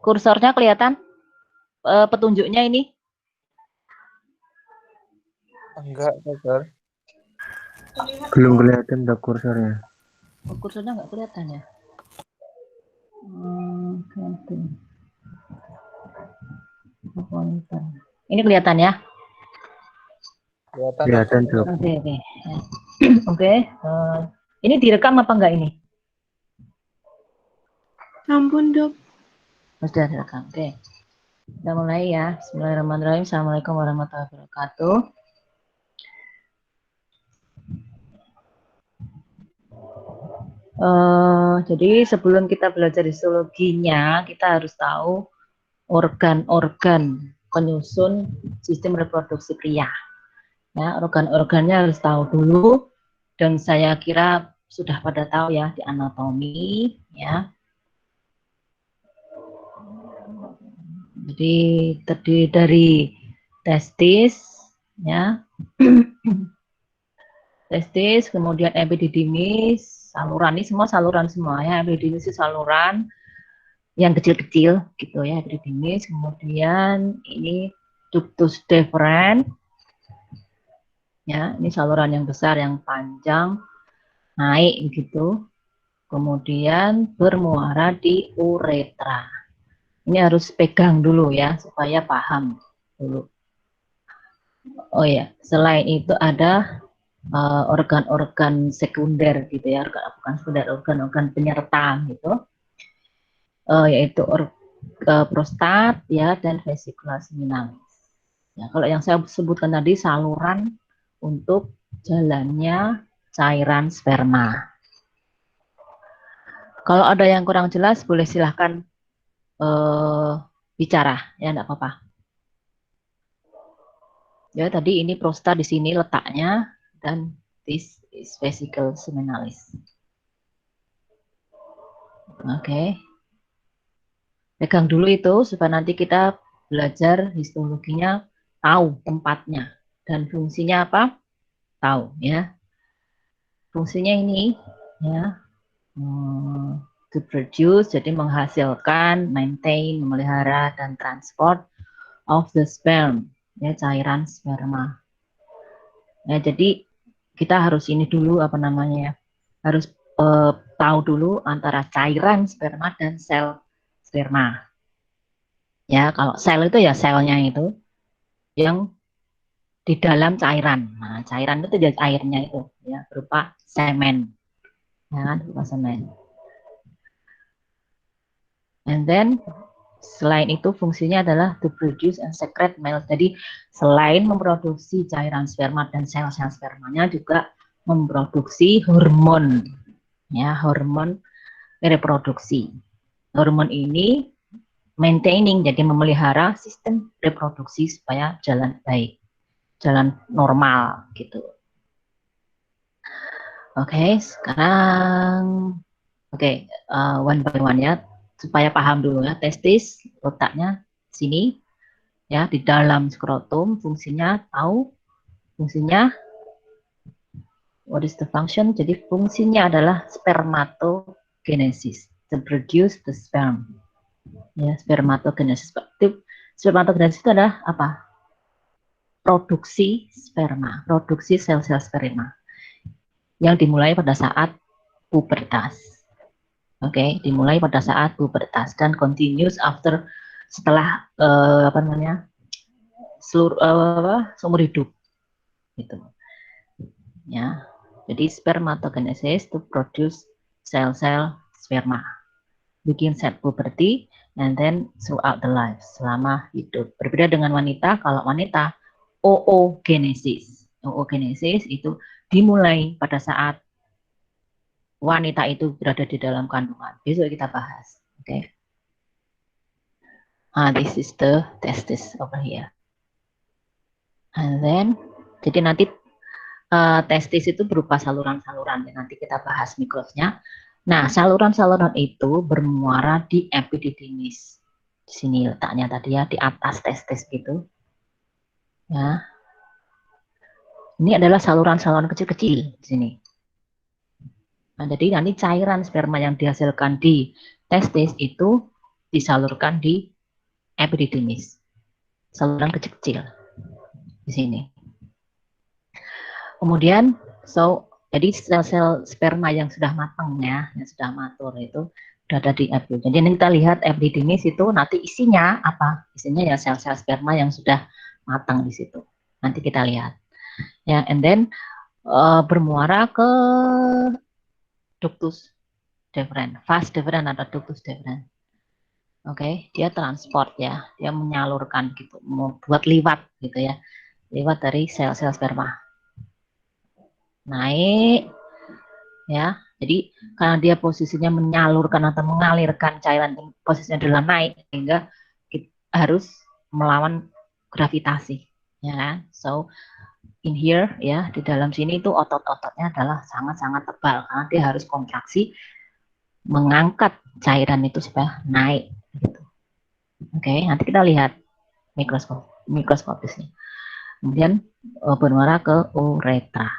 Kursornya kelihatan? Petunjuknya ini? Enggak, dokter. Belum kelihatan dok kursornya. Kursornya nggak kelihatan ya? Ini kelihatan ya? Kelihatan dok. Oke. Oke. Ini direkam apa enggak ini? Ampun dok. Sudah direkam. Oke. Kita mulai ya. Bismillahirrahmanirrahim. Assalamualaikum warahmatullahi wabarakatuh. Jadi sebelum kita belajar histologinya, kita harus tahu organ-organ penyusun sistem reproduksi pria. Ya, organ-organnya harus tahu dulu, dan saya kira sudah pada tahu ya di anatomi, ya. Jadi terdiri dari testis, ya, testis, kemudian epididymis, saluran, ini semua saluran semua ya, epididymis itu saluran yang kecil-kecil gitu ya, epididymis, kemudian ini ductus deferens, ya, ini saluran yang besar yang panjang naik gitu, kemudian bermuara di uretra. Ini harus pegang dulu ya supaya paham dulu. Oh ya, selain itu ada organ-organ sekunder gitu ya, bukan sekunder, organ-organ penyerta gitu, yaitu prostat ya dan vesicula seminalis. Ya, kalau yang saya sebutkan tadi saluran untuk jalannya cairan sperma. Kalau ada yang kurang jelas boleh silahkan bicara ya, enggak apa-apa. Ya, tadi ini prostat di sini letaknya, dan this is vesicle seminalis. Oke. Pegang dulu itu supaya nanti kita belajar histologinya, tahu tempatnya dan fungsinya apa? Tahu ya. Fungsinya ini ya, to produce, jadi menghasilkan, maintain, memelihara dan transport of the sperm, ya, cairan sperma. Ya, jadi kita harus ini dulu apa namanya ya, harus tahu dulu antara cairan sperma dan sel sperma. Ya, kalau sel itu ya selnya itu yang di dalam cairan. Nah, cairan itu jadi airnya itu ya, berupa semen. Ya kan, berupa semen. And then selain itu fungsinya adalah to produce and secrete male. Jadi selain memproduksi cairan sperma dan sel-sel spermanya, juga memproduksi hormon, ya, hormon reproduksi. Hormon ini maintaining, jadi memelihara sistem reproduksi supaya jalan baik, jalan normal gitu. Oke, sekarang one by one ya, supaya paham dulu ya. Testis letaknya sini ya, di dalam skrotum. Fungsinya tahu, fungsinya what is the function? Jadi fungsinya adalah spermatogenesis, to produce the sperm. Ya, spermatogenesis. Spermatogenesis itu adalah apa? Produksi sperma, produksi sel-sel sperma yang dimulai pada saat pubertas. Oke, dimulai pada saat pubertas dan continuous after, setelah seumur hidup gitu ya. Jadi spermatogenesis to produce sel-sel sperma, begins at puberty and then throughout the life, selama hidup. Berbeda dengan wanita, kalau wanita oogenesis. Oogenesis itu dimulai pada saat wanita itu berada di dalam kandungan. Besok kita bahas. Oke. This is the testis over here. And then, jadi nanti testis itu berupa saluran-saluran. Nanti kita bahas mikrosnya. Nah, saluran-saluran itu bermuara di epididymis. Di sini letaknya tadi ya, di atas testis gitu. Ya. Ini adalah saluran-saluran kecil-kecil di sini. Nah, jadi nanti cairan sperma yang dihasilkan di testis itu disalurkan di epididymis, saluran kecil-kecil di sini. Kemudian, jadi sel-sel sperma yang sudah matang ya, yang sudah matur itu sudah ada di epididymis. Jadi ini kita lihat epididymis itu nanti isinya apa? Isinya ya sel-sel sperma yang sudah matang di situ. Nanti kita lihat. Ya, and then bermuara ke ductus deferens, vas deferens atau ductus deferens. Oke, dia transport ya, dia menyalurkan gitu, membuat liwat gitu ya, liwat dari sel-sel sperma. Naik ya, jadi karena dia posisinya menyalurkan atau mengalirkan cairan, posisinya adalah naik, sehingga kita harus melawan gravitasi, ya kan? So in here ya, di dalam sini itu otot-ototnya adalah sangat-sangat tebal karena dia harus kontraksi mengangkat cairan itu supaya naik gitu. Oke, nanti kita lihat mikroskopisnya. Kemudian bermuara ke uretra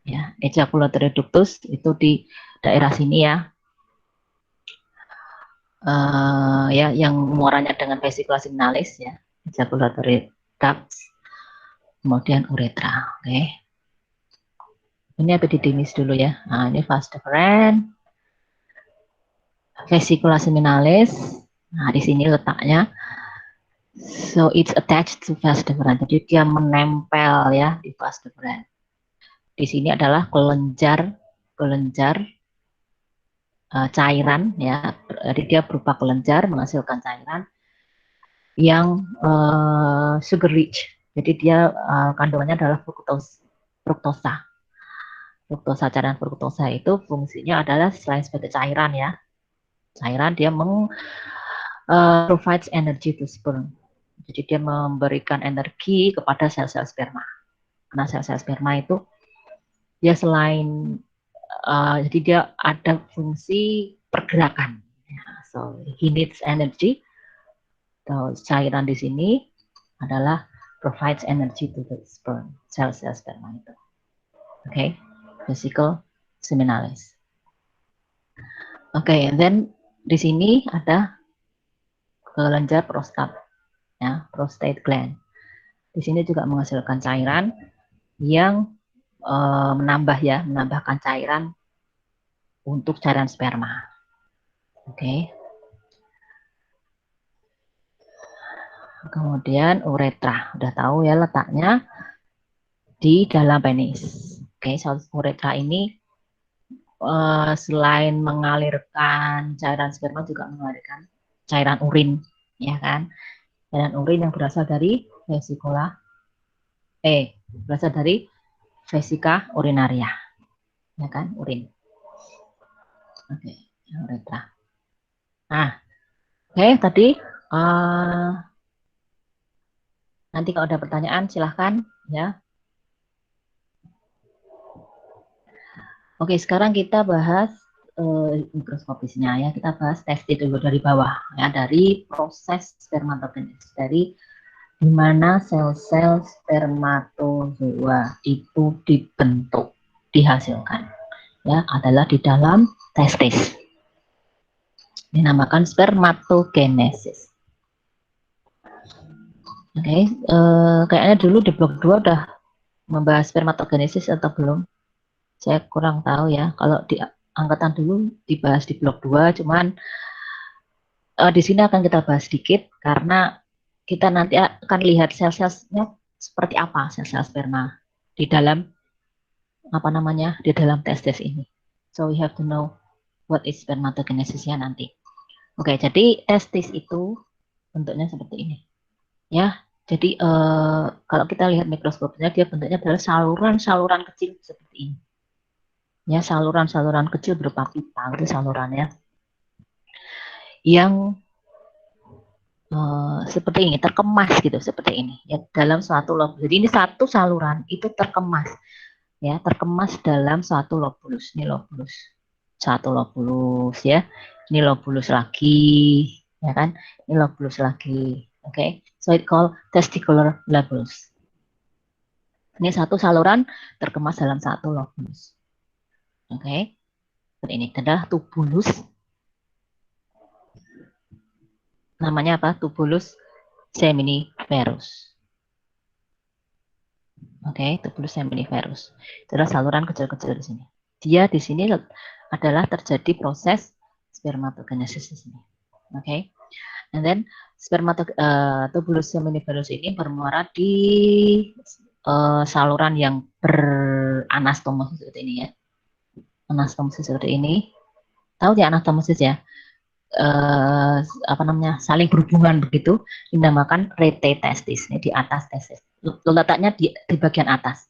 ya, ejaculatory ductus itu di daerah sini ya. Ya yang muaranya dengan vesicula seminalis ya, ejaculatory duct, kemudian uretra. Oke. Ini epididymis dulu ya. Nah, ini vas deferens, vesicula seminalis. Nah, di sini letaknya. So it's attached to vas deferens. Jadi dia menempel ya di vas deferens. Di sini adalah kelenjar cairan ya. Jadi dia berupa kelenjar menghasilkan cairan yang sugar rich. Jadi dia kandungannya adalah fruktosa. Fruktosa, cairan fruktosa itu fungsinya adalah selain sebagai cairan ya. Cairan dia provides energy to sperm. Jadi dia memberikan energi kepada sel-sel sperma. Karena sel-sel sperma itu dia selain jadi dia ada fungsi pergerakan. So he needs energy. So, cairan di sini adalah provides energy to the sperm, sel-sel sperma itu. Oke, vesicle seminalis. Oke, and then di sini ada kelenjar prostat, ya, prostate gland. Di sini juga menghasilkan cairan yang menambahkan cairan untuk cairan sperma. Oke. Kemudian uretra, udah tahu ya letaknya di dalam penis. Oke, uretra ini selain mengalirkan cairan sperma juga mengalirkan cairan urin, ya kan? Cairan urin yang berasal dari berasal dari vesika urinaria, ya kan? Urin. Oke, uretra. Nah, oke tadi nanti kalau ada pertanyaan silahkan ya. Oke, sekarang kita bahas mikroskopisnya ya. Kita bahas testis dulu dari bawah ya, dari proses spermatogenesis, dari di mana sel-sel spermatozoa itu dibentuk, dihasilkan ya, adalah di dalam testis. Dinamakan spermatogenesis. Oke, kayaknya dulu di blok 2 udah membahas spermatogenesis atau belum? Saya kurang tahu ya. Kalau di angkatan dulu dibahas di blok 2, cuman di sini akan kita bahas sedikit karena kita nanti akan lihat sel-selnya seperti apa, sel-sel sperma di dalam di dalam testis ini. So we have to know what is spermatogenesis ya nanti. Oke, jadi testis itu bentuknya seperti ini. Ya, jadi kalau kita lihat mikroskopnya dia bentuknya adalah saluran-saluran kecil seperti ini. Ya, saluran-saluran kecil berupa pipa itu salurannya yang seperti ini, terkemas gitu, seperti ini ya, dalam suatu lobulus. Jadi ini satu saluran itu terkemas ya, terkemas dalam satu lobulus. Ini lobulus, satu lobulus ya, ini lobulus lagi ya kan, ini lobulus lagi. Oke, so it called testicular lobulus. Ini satu saluran terkemas dalam satu lobulus. Oke, ini adalah tubulus. namanya apa? Tubulus seminiferus. Oke, tubulus seminiferus. Itu adalah saluran kecil-kecil di sini. Dia di sini adalah terjadi proses spermatogenesis di sini. Oke. And then tubulus seminiferus ini bermuara di saluran yang beranastomosis seperti ini ya. Anastomosis seperti ini. Tahu ya anastomosis ya? Apa namanya, saling berhubungan begitu, dinamakan rete testis. Ini di atas testis. Letaknya di bagian atas.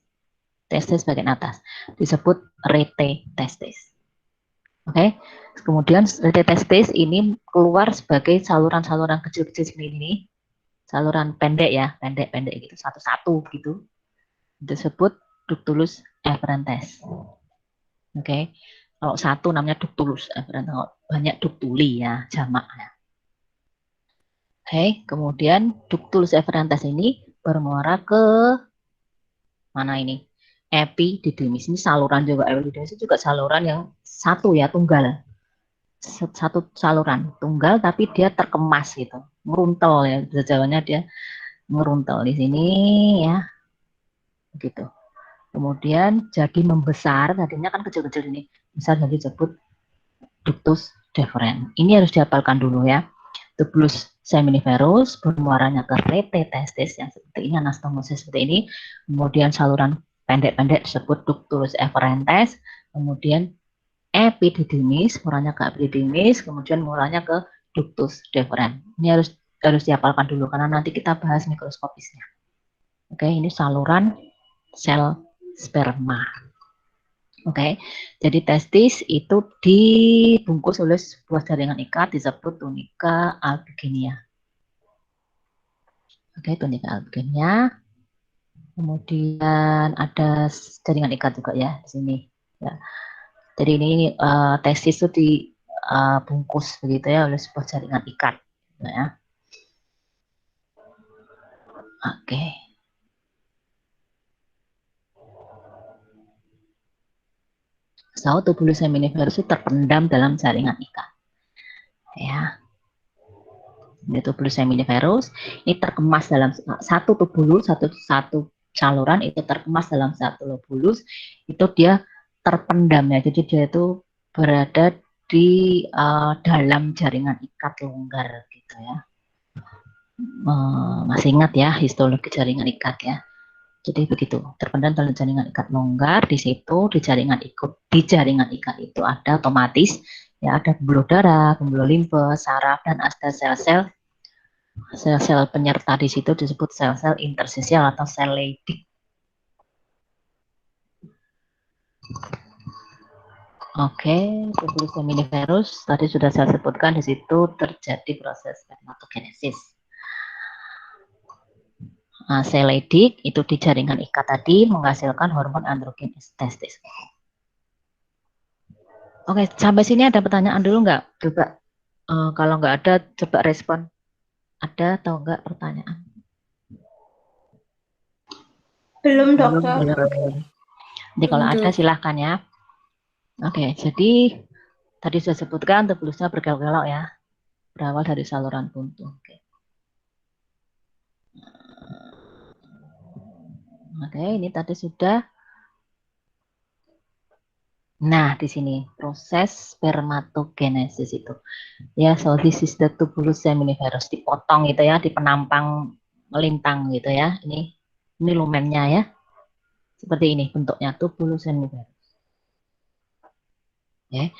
Testis bagian atas. Disebut rete testis. Oke. Kemudian rete testis ini keluar sebagai saluran-saluran kecil-kecil seperti ini. Saluran pendek ya, pendek-pendek gitu, satu-satu gitu. Disebut ductus efferentes. Oke. Kalau satu namanya ductus efferentes, banyak ductuli ya, jamak ya. Oke, kemudian ductus efferentes ini bermuara ke mana ini? Epididymis. Ini saluran juga, epididymis juga saluran yang satu ya, tunggal. Satu saluran tunggal tapi dia terkemas gitu, meruntel ya, jawabannya dia meruntel di sini ya, begitu. Kemudian jadi membesar, tadinya kan kecil-kecil ini, besar jadi disebut ductus deferens. Ini harus dihafalkan dulu ya. Tubulus seminiferus bermuaranya ke rete testis yang seperti ini, anastomosis seperti ini. Kemudian saluran pendek-pendek disebut ductus efferentes. Kemudian epididymis, mulanya ke epididymis, kemudian mulanya ke ductus deferens. Ini harus dihafalkan dulu karena nanti kita bahas mikroskopisnya. Oke, ini saluran sel sperma. Oke, jadi testis itu dibungkus oleh sebuah jaringan ikat disebut tunika albigenia. Oke, tunika albigenia. Kemudian ada jaringan ikat juga ya di sini. Ya. Jadi ini testis itu dibungkus begitu ya oleh sebuah jaringan ikat. Ya. Oke. So, tubulus seminiferus terpendam dalam jaringan ikat. Ya. Ini tubulus seminiferus, ini terkemas dalam satu tubulus, satu saluran itu terkemas dalam satu lobulus, itu dia terpendam ya. Jadi dia itu berada di dalam jaringan ikat longgar gitu ya. Masih ingat ya histologi jaringan ikat ya. Jadi begitu, terpendam dalam jaringan ikat longgar. Di situ di jaringan ikat itu ada otomatis ya, ada pembuluh darah, pembuluh limfe, saraf, dan ada sel-sel penyerta di situ disebut sel-sel interstisial atau sel Leydig. Oke, tubulus seminiferus tadi sudah saya sebutkan, di situ terjadi proses spermatogenesis. Sel Leydig itu di jaringan ikat tadi menghasilkan hormon androgen testis. Oke, sampai sini ada pertanyaan dulu nggak? Coba kalau nggak ada, coba respon. Ada atau enggak pertanyaan? Belum, dokter. Jadi kalau ada silahkan ya. Oke, jadi tadi sudah sebutkan tubulusnya berkelok-kelok ya. Berawal dari saluran buntu. Oke, ini tadi sudah. Nah, di sini proses spermatogenesis itu. Ya, so this is the tubulus seminiferus, dipotong gitu ya, di penampang melintang gitu ya. Ini lumennya ya. Seperti ini bentuknya tubulus seminiferus. Oke.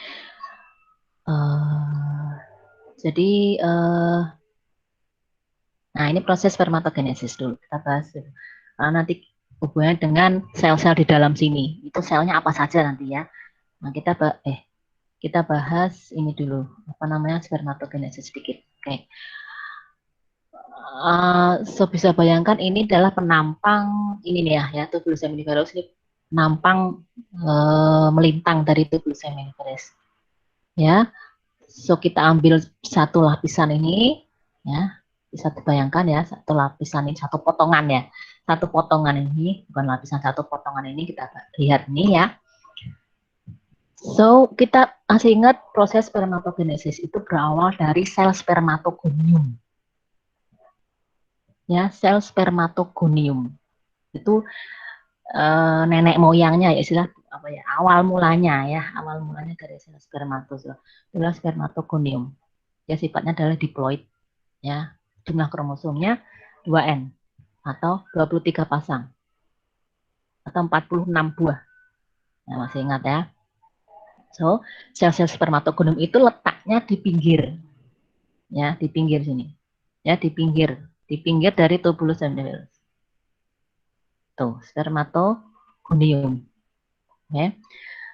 Jadi nah ini proses spermatogenesis dulu kita bahas dulu. Nanti hubungannya dengan sel-sel di dalam sini. Itu selnya apa saja nanti ya. Nah, kita bahas ini dulu, apa namanya, spermatogenesis sedikit. Oke. So bisa bayangkan ini adalah penampang ini nih ya, tubulus seminiferus ini penampang melintang dari tubulus seminiferus. Ya. So kita ambil satu lapisan ini ya. Bisa dibayangkan ya, satu lapisan ini, satu potongan ya. Satu potongan ini, bukan lapisan, satu potongan ini kita lihat ini ya. So, kita masih ingat proses spermatogenesis itu berawal dari sel spermatogonium. Ya, sel spermatogonium. Itu nenek moyangnya ya istilah apa ya? Awal mulanya dari sel spermatozoa. Itulah spermatogonium. Ya, sifatnya adalah diploid. Ya, jumlah kromosomnya 2N atau 23 pasang atau 46 buah. Nah, masih ingat ya? So, sel-sel spermatogonium itu letaknya di pinggir, ya, di pinggir sini, ya, di pinggir dari tubulus seminiferus. Tuh, spermatogonium. Ya.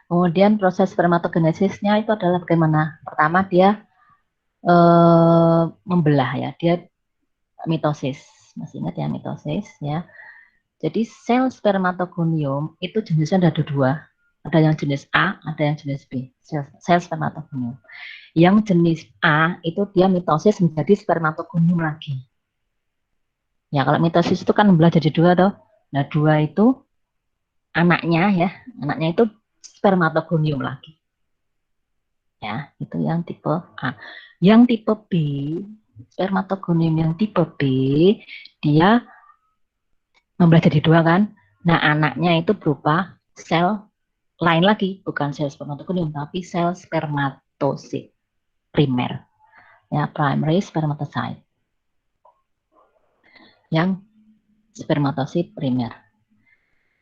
Kemudian proses spermatogenesisnya itu adalah bagaimana? Pertama dia membelah ya, dia mitosis. Masih ingat ya mitosis ya. Jadi sel spermatogonium itu jenisnya ada dua. Ada yang jenis A, ada yang jenis B. Sel spermatogonium. Yang jenis A itu dia mitosis menjadi spermatogonium lagi. Ya kalau mitosis itu kan membelah jadi dua toh. Nah dua itu anaknya itu spermatogonium lagi. Ya itu yang tipe A. Yang tipe B, spermatogonium yang tipe B dia membelah jadi dua kan. Nah anaknya itu berupa sel lain lagi, bukan sel spermatogonium tapi sel spermatosit primer. Ya, primary spermatocyte. Yang spermatosit primer.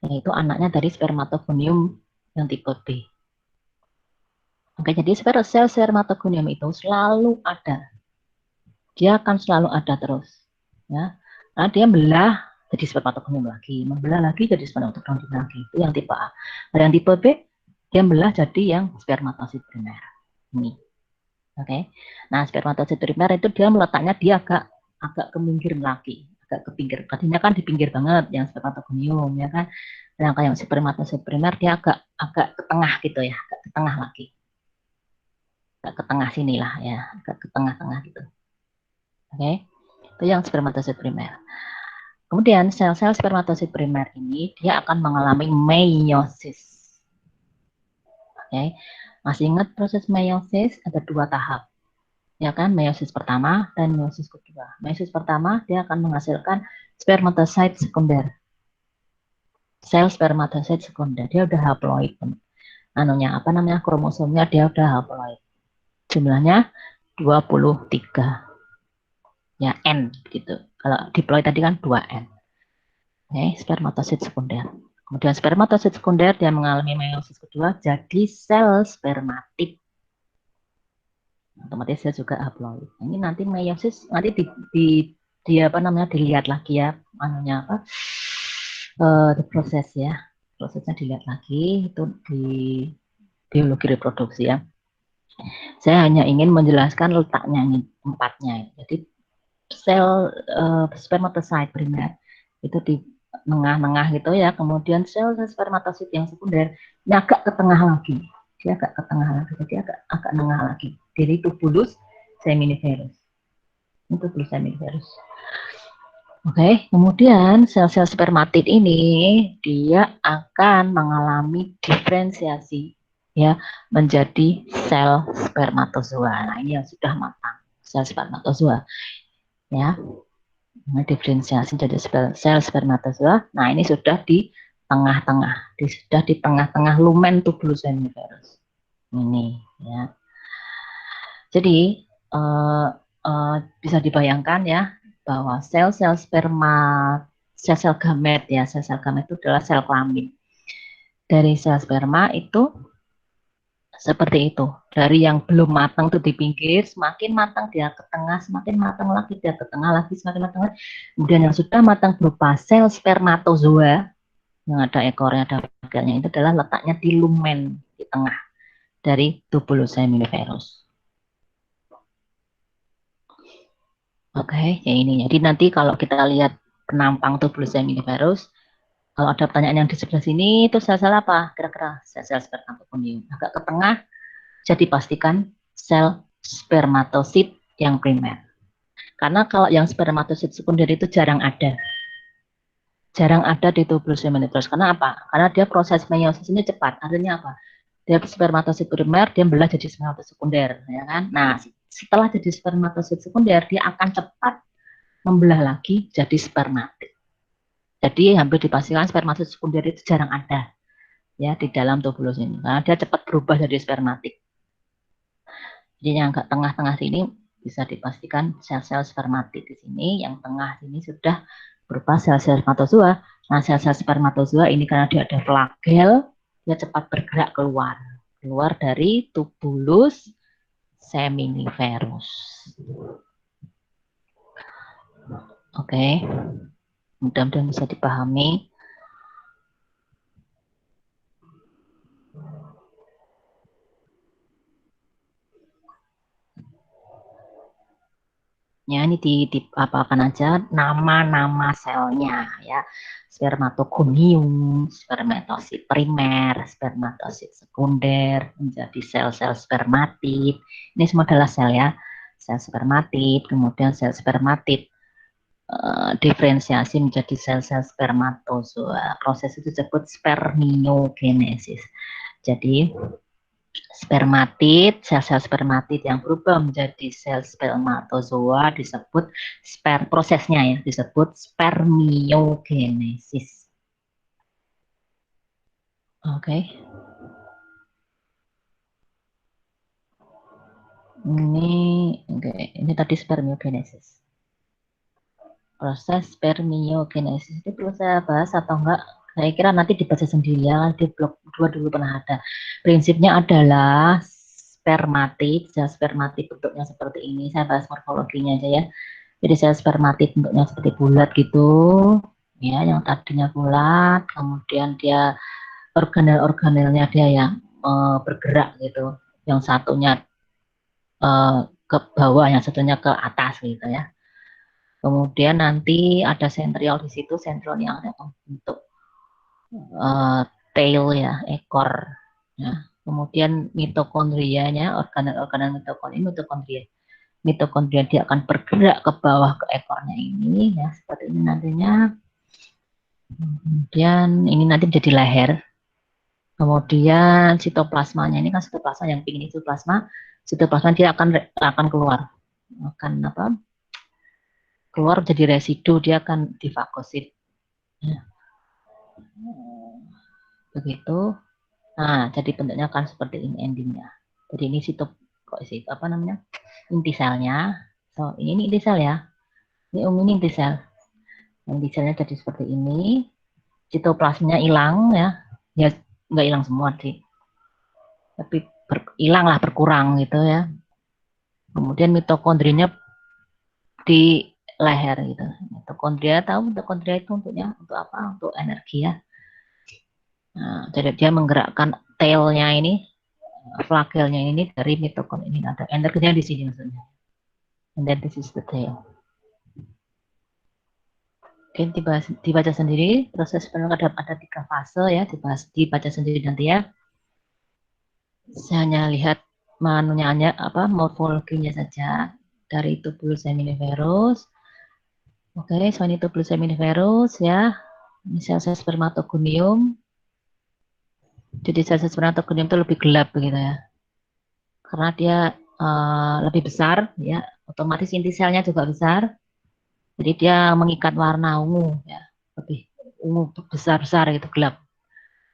Yaitu anaknya dari spermatogonium yang tipe B. Oke, jadi sel spermatogonium itu selalu ada. Dia akan selalu ada terus. Ya. Nah, dia belah jadi spermatogonium lagi, membelah lagi jadi spermatogonium lagi. Itu yang tipe A. Nah, yang tipe B, dia belah jadi yang spermatosit primer. Ini. Oke. Nah, spermatosit primer itu dia meletaknya dia agak ke pinggir lagi, agak ke pinggir. Tadinya kan di pinggir banget yang spermatogonium ya kan. Sedangkan yang spermatosit primer dia agak ke tengah gitu ya, agak ke tengah lagi. Agak ke tengah sinilah ya, agak ke tengah-tengah gitu. Oke. Itu yang spermatosit primer. Kemudian sel-sel spermatosit primer ini dia akan mengalami meiosis. Oke. Masih ingat proses meiosis ada dua tahap. Ya kan, meiosis pertama dan meiosis kedua. Meiosis pertama dia akan menghasilkan spermatosit sekunder. Sel spermatosit sekunder dia udah haploid. Anunya apa namanya? Kromosomnya dia udah haploid. Jumlahnya 23. Ya, N gitu. Kalau diploid tadi kan 2N. Oke, spermatosit sekunder. Kemudian spermatosit sekunder dia mengalami meiosis kedua jadi sel spermatik. Otomatis dia juga haploid. Ini nanti meiosis nanti di apa namanya dilihat lagi ya anunya apa di proses ya prosesnya dilihat lagi itu di biologi reproduksi ya. Saya hanya ingin menjelaskan letaknya ini tempatnya. Jadi sel spermatocyte primer itu di tengah-tengah gitu ya. Kemudian sel spermatosit yang sekunder ini agak ke tengah lagi. Dia agak ke tengah lagi. Jadi agak tengah lagi. Dari tubulus seminiferus. Ini tubulus seminiferus. Oke, kemudian sel-sel spermatid ini dia akan mengalami diferensiasi ya menjadi sel spermatozoa. Nah, ini yang sudah matang, sel spermatozoa. Ya. Nah, diferensiasi jadi sel spermatozoa. Nah, ini sudah di tengah-tengah, sudah di tengah-tengah lumen tubulus seminiferus. Ini ya. Jadi bisa dibayangkan ya bahwa sel-sel sperma, sel-sel gamet ya, sel-sel gamet itu adalah sel kelamin. Dari sel sperma itu seperti itu. Dari yang belum matang itu di pinggir, semakin matang dia ke tengah, semakin matang lagi dia ke tengah lagi, semakin matang lagi. Kemudian yang sudah matang berupa sel spermatozoa yang ada ekornya, ada bagiannya itu adalah letaknya di lumen di tengah dari tubulus seminiferus. Oke, ya ini. Jadi nanti kalau kita lihat penampang tubulus seminiferus, kalau ada pertanyaan yang di sebelah sini, itu sel-sel apa? Kira-kira sel-sel spermatogonium. Agak ke tengah, jadi pastikan sel spermatosit yang primer. Karena kalau yang spermatosit sekunder itu jarang ada. Jarang ada di tubulus seminiferus. Karena apa? Karena dia proses meiosis ini cepat. Artinya apa? Dia spermatosit primer, dia belah jadi spermatosit sekunder, ya kan? Nah, setelah jadi spermatosit sekunder, dia akan cepat membelah lagi jadi spermatid. Jadi hampir dipastikan spermatosit sekunder itu jarang ada ya di dalam tubulus ini, karena dia cepat berubah jadi spermatid. Jadi yang agak tengah-tengah sini bisa dipastikan sel-sel spermatid di sini, yang tengah sini sudah berupa sel-sel spermatozoa. Nah, sel-sel spermatozoa ini karena dia ada flagel, dia cepat bergerak keluar dari tubulus seminiferus. Oke, mudah-mudahan bisa dipahami. Ya, ini apa-apakan aja nama-nama selnya ya. Spermatogonium, spermatosit primer, spermatosit sekunder, menjadi sel-sel spermatid. Ini semua adalah sel ya. Sel spermatid, kemudian sel spermatid diferensiasi menjadi sel-sel spermatozoa. Proses itu disebut spermiogenesis. Jadi spermatid, sel-sel spermatid yang berubah menjadi sel spermatozoa disebut prosesnya ya, disebut spermiogenesis. Oke. Ini tadi spermiogenesis. Proses spermiogenesis itu perlu saya bahas atau enggak? Saya kira nanti dibaca sendiri ya, di blok 2 dulu pernah ada. Prinsipnya adalah spermatid, sel spermatid bentuknya seperti ini. Saya bahas morfologinya aja ya. Jadi sel spermatid bentuknya seperti bulat gitu, ya, yang tadinya bulat, kemudian dia organel-organelnya dia yang bergerak gitu, yang satunya ke bawah, yang satunya ke atas gitu ya. Kemudian nanti ada sentriol di situ, sentriol yang ada membentuk tail ya, ekor. Ya. Kemudian mitokondrianya, organel-organel mitokondria. Mitokondria dia akan bergerak ke bawah ke ekornya ini ya, seperti ini nantinya. Kemudian ini nanti menjadi leher. Kemudian sitoplasmanya ini kan sitoplasma yang pink ini sitoplasma dia akan keluar, akan apa? Keluar jadi residu, dia akan difagosit. Ya. Begitu. Nah, jadi bentuknya akan seperti ini endingnya. Jadi ini apa namanya? Inti selnya. So, ini inti sel ya. Ini inti sel. Inti selnya jadi seperti ini. Sitoplasmanya hilang ya. Ya nggak hilang semua sih. Tapi hilang lah, berkurang gitu ya. Kemudian mitokondrianya di leher gitu. Mitokondria, tahu mitokondria itu untuk apa? Untuk energi ya. Nah, jadi dia menggerakkan tailnya ini, flagelnya ini dari mitokondria ini, ada energinya di sini maksudnya. And then this is the tail. Oke, dibaca sendiri. Proses penelitian ada 3 fase ya, dibaca sendiri nanti ya. Saya hanya lihat manunya apa, morfologinya saja dari tubulus seminiferus. Oke, selain itu tubulus seminiferus ya. Ini sel-sel spermatogonium. Jadi sel-sel spermatogonium itu lebih gelap begitu ya. Karena dia lebih besar ya, otomatis inti selnya juga besar. Jadi dia mengikat warna ungu ya, lebih ungu besar-besar gitu, gelap.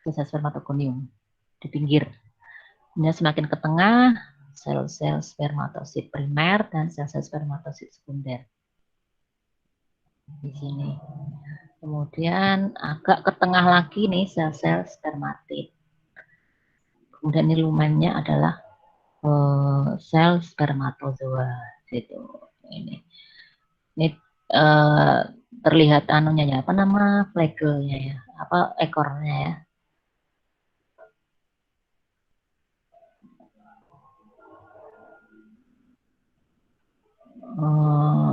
Sel spermatogonium di pinggir. Ini semakin ke tengah, sel-sel spermatosit primer dan sel-sel spermatosit sekunder. Di sini. Kemudian agak ke tengah lagi nih sel-sel spermatid. Kemudian ini lumennya adalah sel spermatozoa. Gitu. Ini terlihat anunya ya, apa nama flagelnya ya, apa ekornya ya.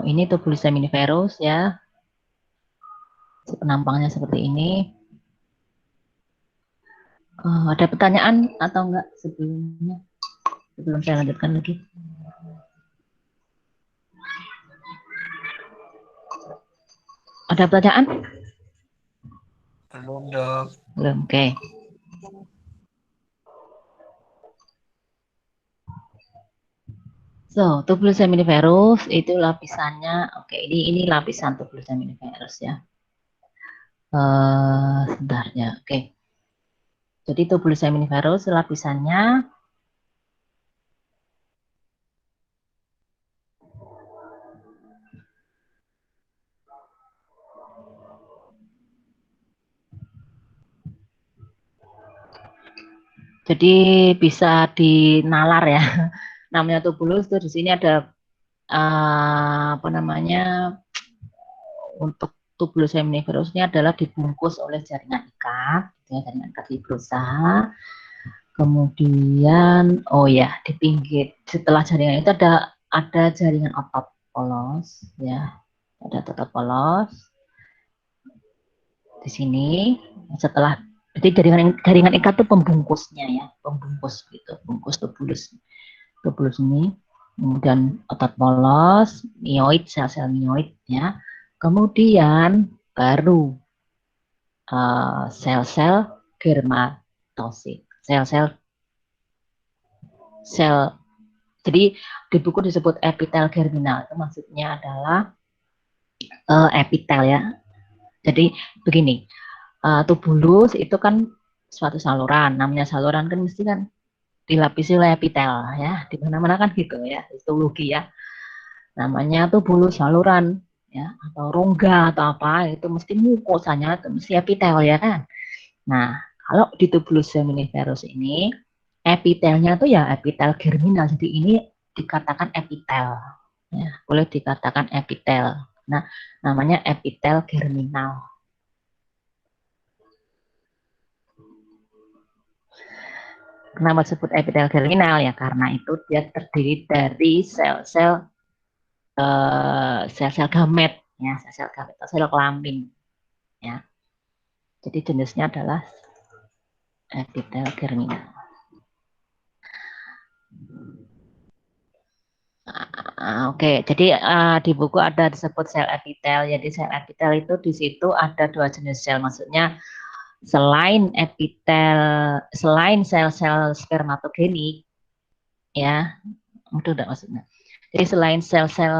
Ini tubulus seminiferus ya. Penampangnya seperti ini. Ada pertanyaan atau enggak sebelumnya? Sebelum saya lanjutkan lagi. Ada pertanyaan? Belum, Dok. Belum, oke. So, tubulus seminiferus itu lapisannya, oke, ini lapisan tubulus seminiferus ya. Sebentar ya, oke. Jadi tubulus seminiferus lapisannya jadi bisa dinalar ya. Namanya tubulus tuh di sini ada apa namanya, untuk tubulus seminiferus ini adalah dibungkus oleh jaringan ikat, ya, jaringan ikat fibrosa. Kemudian, oh ya, di pinggir setelah jaringan itu ada jaringan otot polos, ya, ada otot polos di sini. Setelah jadi jaringan ikat itu pembungkusnya ya, pembungkus gitu, bungkus tubulus ini. Kemudian otot polos, mioid, sel-sel mioid ya. Kemudian baru sel-sel germatosit, sel-sel sel. Jadi di buku disebut epitel germinal, itu maksudnya adalah epitel ya. Jadi begini, tubulus itu kan suatu saluran, namanya saluran kan mesti kan dilapisi oleh epitel ya, di mana-mana kan gitu ya, histologi ya. Namanya tubulus saluran ya, atau rongga atau apa, itu mesti mukosanya itu mesti epitel ya kan. Nah, kalau di tubulus seminiferus ini epitelnya tuh ya epitel germinal. Jadi ini dikatakan epitel. Ya, boleh dikatakan epitel. Nah, namanya epitel germinal. Kenapa disebut epitel germinal ya? Karena itu dia terdiri dari sel-sel gamet ya, sel-sel gamet atau sel kelamin ya. Jadi jenisnya adalah epitel germinal. Oke, jadi di buku ada disebut sel epitel. Jadi sel epitel itu di situ ada dua jenis sel. Maksudnya selain epitel, selain sel-sel spermatogenik, ya, itu enggak maksudnya. Jadi selain sel-sel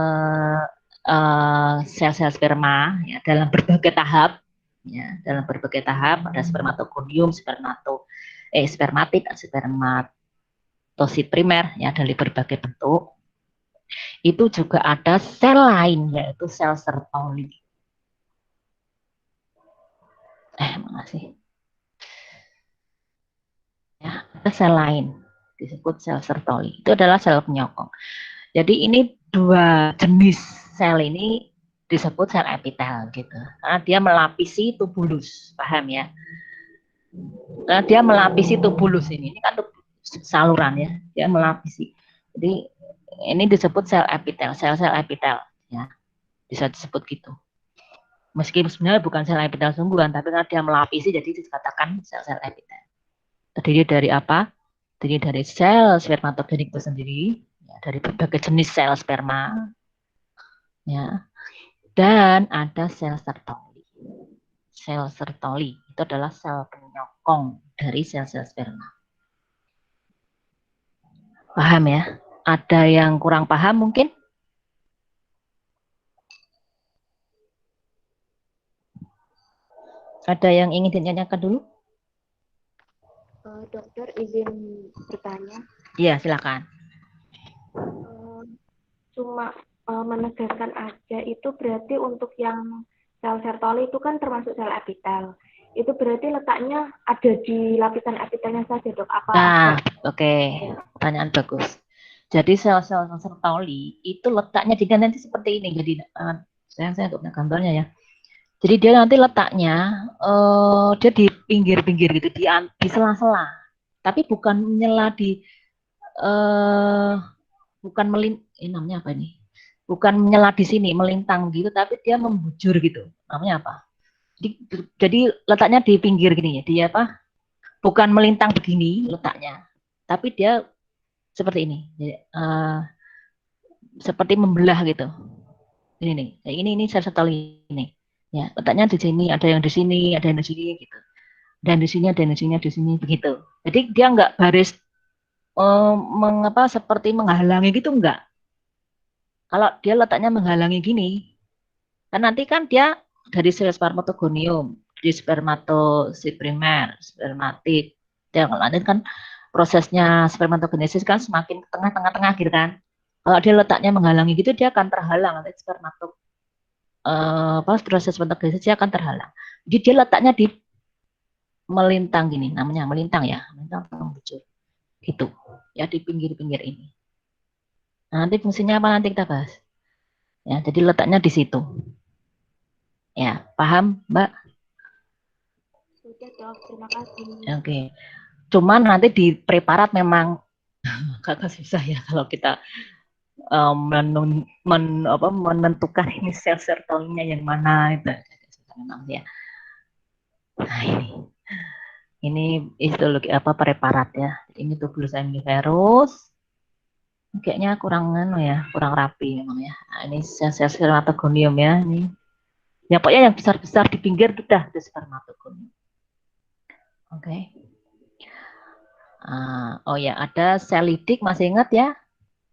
sperma, ya, dalam berbagai tahap, ya, dalam berbagai tahap ada spermatogonium, spermatid, spermatosit primer, ya, dari berbagai bentuk. Itu juga ada sel lain yaitu sel Sertoli. Makasih. Ya, ada sel lain disebut sel Sertoli. Itu adalah sel penyokong. Jadi ini dua jenis sel ini disebut sel epitel gitu. Karena dia melapisi tubulus, paham ya? Karena dia melapisi tubulus ini kan saluran ya, dia melapisi. Jadi ini disebut sel epitel, sel-sel epitel ya. Bisa disebut gitu. Meski sebenarnya bukan sel epitel sungguhan, tapi karena dia melapisi jadi dikatakan sel-sel epitel. Terdiri dari apa? Terdiri dari sel spermatogenik itu sendiri, ya, dari berbagai jenis sel sperma, ya, dan ada sel Sertoli. Sel Sertoli itu adalah sel penyokong dari sel-sel sperma. Paham ya? Ada yang kurang paham mungkin? Ada yang ingin ditanyakan dulu? Dokter izin bertanya. Iya, silakan. Cuma menegaskan aja, itu berarti untuk yang sel Sertoli itu kan termasuk sel epitel. Itu berarti letaknya ada di lapisan epitelnya saja, Dok? Apa? Nah, oke. Pertanyaan bagus. Jadi sel-sel Sertoli itu letaknya jika nanti seperti ini. Jadi saya untuk gambarnya ya. Jadi dia nanti letaknya dia di pinggir-pinggir gitu, di sela-sela. Tapi bukan menyela di bukan ini namanya apa ini? Bukan menyela di sini, melintang gitu, tapi dia membujur gitu. Namanya apa? Jadi letaknya di pinggir gini ya. Dia apa? Bukan melintang begini letaknya, tapi dia seperti ini. Jadi, seperti membelah gitu. Ini nih. Ini sel Sertoli ini. Ya, letaknya di sini, ada yang di sini, ada yang di sini gitu. Dan di sini ada yang di sini, di sini begitu. Jadi dia nggak baris mengapa seperti menghalangi gitu enggak. Kalau dia letaknya menghalangi gini, kan nanti kan dia dari sel spermatogonium, di spermatosit primer, spermatid. Dan kalau nanti kan prosesnya spermatogenesis kan semakin ke tengah-tengah gitu kan. Kalau dia letaknya menghalangi gitu, dia akan terhalang nanti proses spermatogenesis dia akan terhalang. Jadi dia letaknya di melintang gini, namanya melintang ya, melintang membujur gitu. Ya di pinggir-pinggir ini. Nah, nanti fungsinya apa nanti kita bahas. Ya, jadi letaknya di situ. Ya, paham, Mbak? Sudah dok, terima kasih. Oke. Cuman nanti di preparat memang agak susah ya kalau kita menentukan ini sel sertolinya yang mana itu. Memang ya. Nah, ini histologi apa preparat ya. Ini tubulus virus. Kayaknya kurang kurang rapi memang ya. Nah, ini sel-sel spermatogonium ya. Ini ya pokoknya yang besar-besar di pinggir sudah itu spermatogonium. Oke. Oh ya, ada sel lidik masih ingat ya?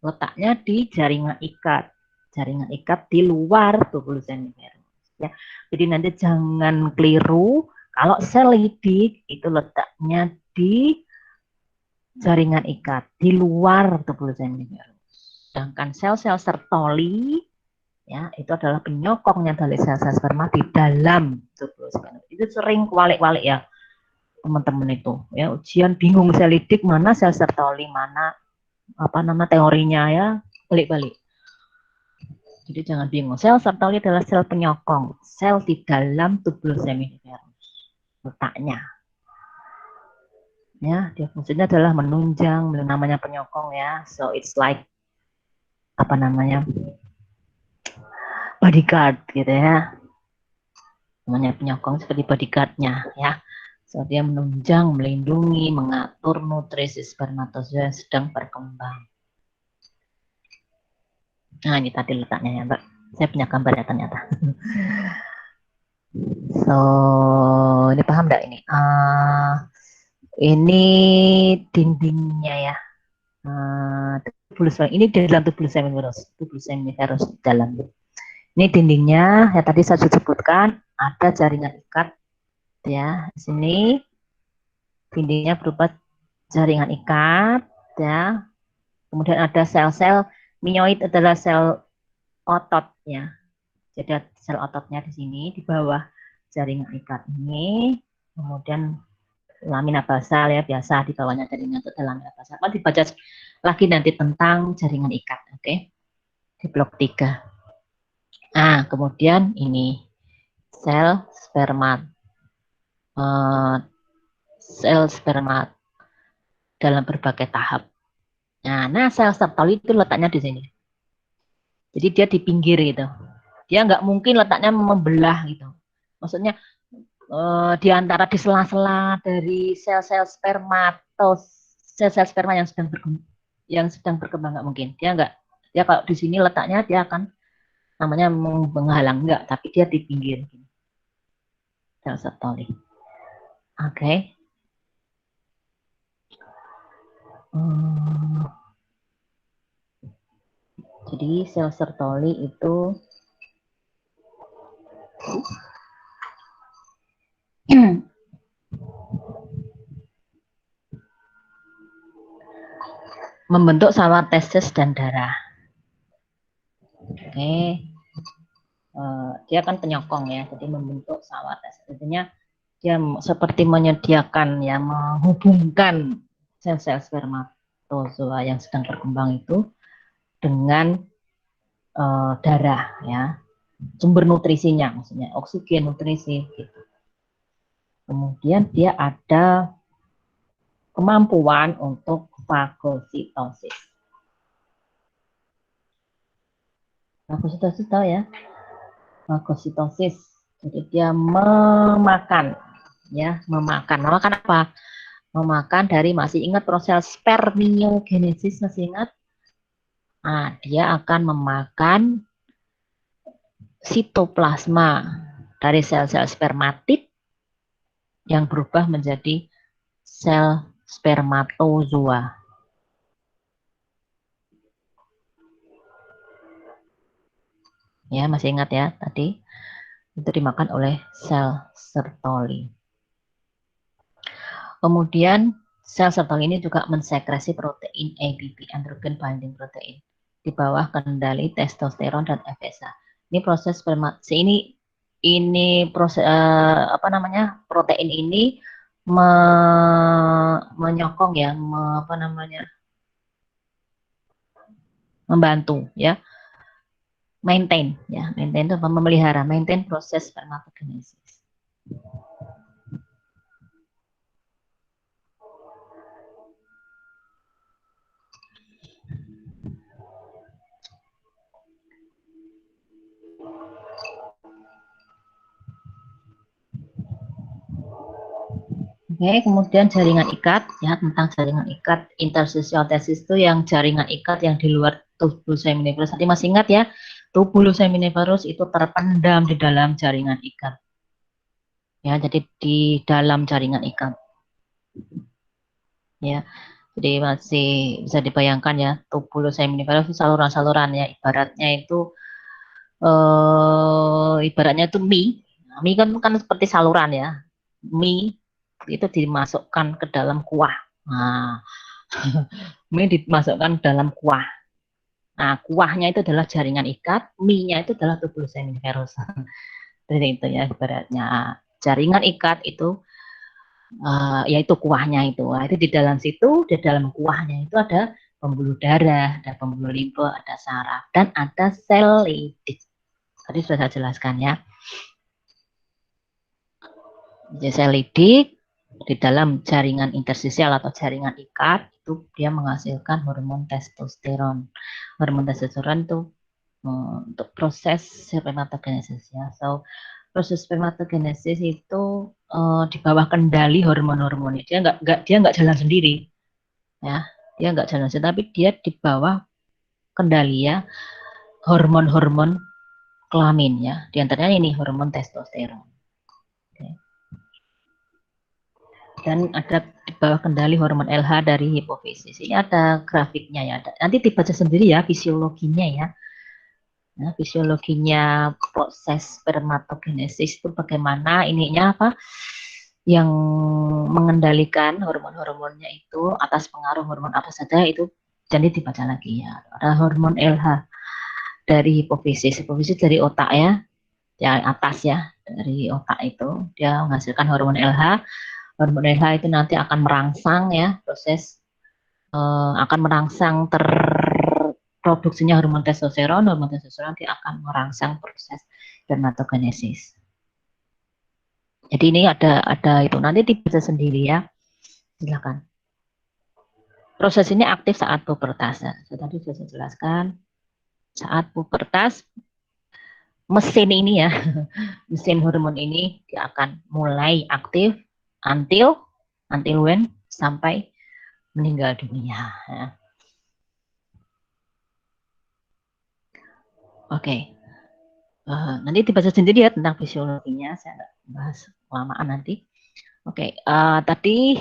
Letaknya di jaringan ikat. Jaringan ikat di luar tubulus virus. Ya. Jadi nanti jangan keliru kalau sel lidik itu letaknya di jaringan ikat di luar tubulus virus. Sedangkan sel-sel sertoli ya itu adalah penyokongnya dari sel-sel sperma di dalam tubulus virus. Itu sering walik-walik ya teman-teman itu ya ujian bingung sel lidik mana sel sertoli mana apa nama teorinya ya balik-balik. Jadi jangan bingung. Sel sertoli adalah sel penyokong, sel di dalam tubulus virus letaknya. Ya, dia fungsinya adalah menunjang, namanya penyokong ya. So it's like apa namanya bodyguard gitu ya. Namanya penyokong seperti bodyguardnya ya. So dia menunjang, melindungi, mengatur nutrisi spermatozoa yang sedang berkembang. Nah ini tadi letaknya ya Mbak. Saya punya gambarnya ternyata. So ini paham nggak ini? Ini dindingnya ya. Ini di dalam tubulus virus di dalam. Ini dindingnya ya tadi saya sebutkan ada jaringan ikat ya. Di sini dindingnya berupa jaringan ikat ya. Kemudian ada sel-sel mioid adalah sel otot ya. Jadi sel ototnya di sini di bawah jaringan ikat ini. Kemudian lamina basal ya biasa di bawahnya jaringan itu adalah lamina basal. Apa dibaca lagi nanti tentang jaringan ikat, oke? Di blok 3. Nah, kemudian ini sel sperma dalam berbagai tahap. Nah, sel sertoli itu letaknya di sini. Jadi dia di pinggir gitu. Dia nggak mungkin letaknya membelah gitu. Maksudnya di antara di sela-sela dari sel-sel spermatos, sel-sel sperma yang sedang berkembang nggak mungkin. Dia kalau di sini letaknya dia akan namanya menghalang enggak, tapi dia di pinggir sel sertoli. Oke. Jadi sel sertoli itu membentuk sawah testis dan darah. Oke. Dia kan penyokong ya, jadi membentuk sawah testis. Artinya dia seperti menyediakan ya menghubungkan sel-sel spermatozoa yang sedang berkembang itu dengan darah ya, sumber nutrisinya maksudnya oksigen nutrisi gitu. Kemudian dia ada kemampuan untuk fagositosis. Fagositosis tahu ya? Fagositosis. Jadi dia memakan ya, memakan apa? Memakan dari masih ingat proses spermiogenesis masih ingat? Nah, dia akan memakan sitoplasma dari sel-sel spermatid yang berubah menjadi sel spermatozoa. Ya, masih ingat ya tadi itu dimakan oleh sel Sertoli. Kemudian sel Sertoli ini juga mensekresi protein ABP, androgen binding protein, di bawah kendali testosteron dan FSH. Ini proses spermasi ini proses apa namanya, protein ini menyokong ya, apa namanya, membantu ya, maintain itu memelihara, maintain proses spermatogenesis. Oke, kemudian jaringan ikat, ya, tentang jaringan ikat interstitial testis itu yang jaringan ikat yang di luar tubuh seminiferus. Tadi masih ingat ya, tubuh seminiferus itu terpendam di dalam jaringan ikat. Ya, jadi di dalam jaringan ikat. Ya, jadi masih bisa dibayangkan ya, tubuh seminiferus itu saluran-saluran ya, ibaratnya itu mie. Mie kan seperti saluran ya. Mie itu dimasukkan ke dalam kuah. Nah, mie dimasukkan dalam kuah. Nah, kuahnya itu adalah jaringan ikat, mie-nya itu adalah tubulus seminiferus. Jadi itu ya ibaratnya jaringan ikat itu yaitu kuahnya itu. Nah, itu di dalam situ, di dalam kuahnya itu ada pembuluh darah, ada pembuluh limfe, ada saraf, dan ada sel lidik. Tadi sudah saya jelaskan ya. Jadi sel lidik di dalam jaringan interstisial atau jaringan ikat itu dia menghasilkan hormon testosteron. Hormon testosteron itu untuk proses spermatogenesis ya. So proses spermatogenesis itu di bawah kendali hormon-hormon. Dia nggak jalan sendiri ya. Dia nggak jalan sendiri, tapi dia di bawah kendali ya hormon-hormon kelamin ya. Di antaranya ini hormon testosteron. Oke. Dan ada di bawah kendali hormon LH dari hipofisis. Ini ada grafiknya ya. Nanti dibaca sendiri ya fisiologinya ya. Nah, fisiologinya proses spermatogenesis itu bagaimana, ininya apa yang mengendalikan hormon-hormonnya itu atas pengaruh hormon apa saja itu, jadi dibaca lagi ya. Ada hormon LH dari hipofisis dari otak ya, yang atas ya, dari otak itu dia menghasilkan hormon LH. Hormon LH itu nanti akan merangsang ya proses akan merangsang terproduksinya hormon testosteron nanti akan merangsang proses spermatogenesis. Jadi ini ada itu nanti dibaca sendiri ya, silakan. Proses ini aktif saat pubertas. Tadi sudah saya jelaskan, saat pubertas mesin ini ya, mesin hormon ini dia akan mulai aktif until when, sampai meninggal dunia. Ya. Oke. Nanti dibaca sendiri ya tentang fisiologinya, saya nggak bahas kelamaan nanti. Oke, tadi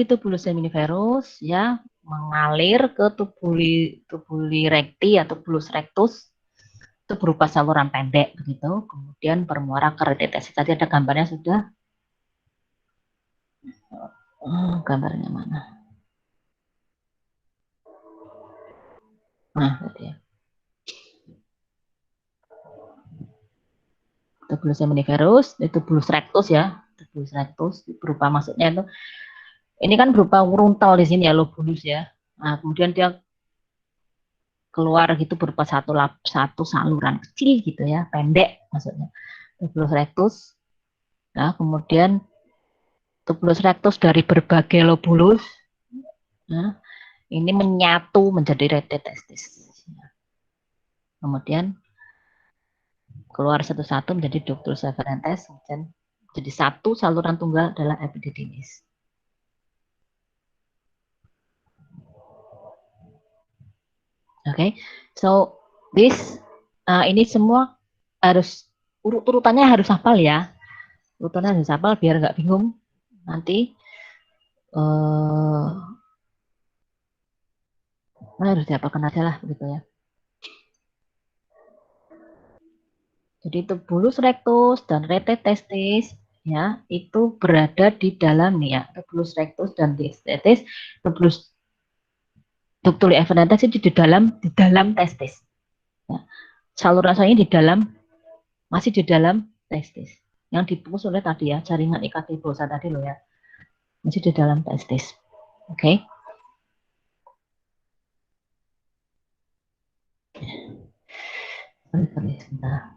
tubulus seminiferus ya mengalir ke tubuli recti atau tubulus rectus, itu berupa saluran pendek begitu. Kemudian bermuara ke retitesis. Tadi ada gambarnya sudah. Gambarnya mana? Nah, tadi ya. Tubulus seminiferus, itu tubulus rectus ya. Tubulus rectus berupa, maksudnya itu ini kan berupa uruntal di sini ya, lobulus ya. Nah, kemudian dia keluar gitu berupa satu saluran kecil gitu ya, pendek maksudnya. Tubulus rectus. Nah, kemudian tubulus rectus dari berbagai lobulus, nah, ini menyatu menjadi retitestis. Kemudian keluar satu-satu menjadi ductus efferentes, dan jadi satu saluran tunggal adalah epididymis. Oke, so ini semua harus urutannya harus hafal ya. Urutannya harus hafal biar nggak bingung nanti. Harus dihafalkan aja lah begitu ya. Jadi tubulus rectus dan retetestis ya itu berada di dalam nih ya, tubulus rectus dan testis, tubulus ductuli efferentes itu di dalam testis. Ya. Saluran salurnya di dalam masih di dalam testis. Yang dipungkus oleh tadi ya jaringan ikat tubusa tadi loh ya, masih di dalam testis. Oke. Sorry, sebentar.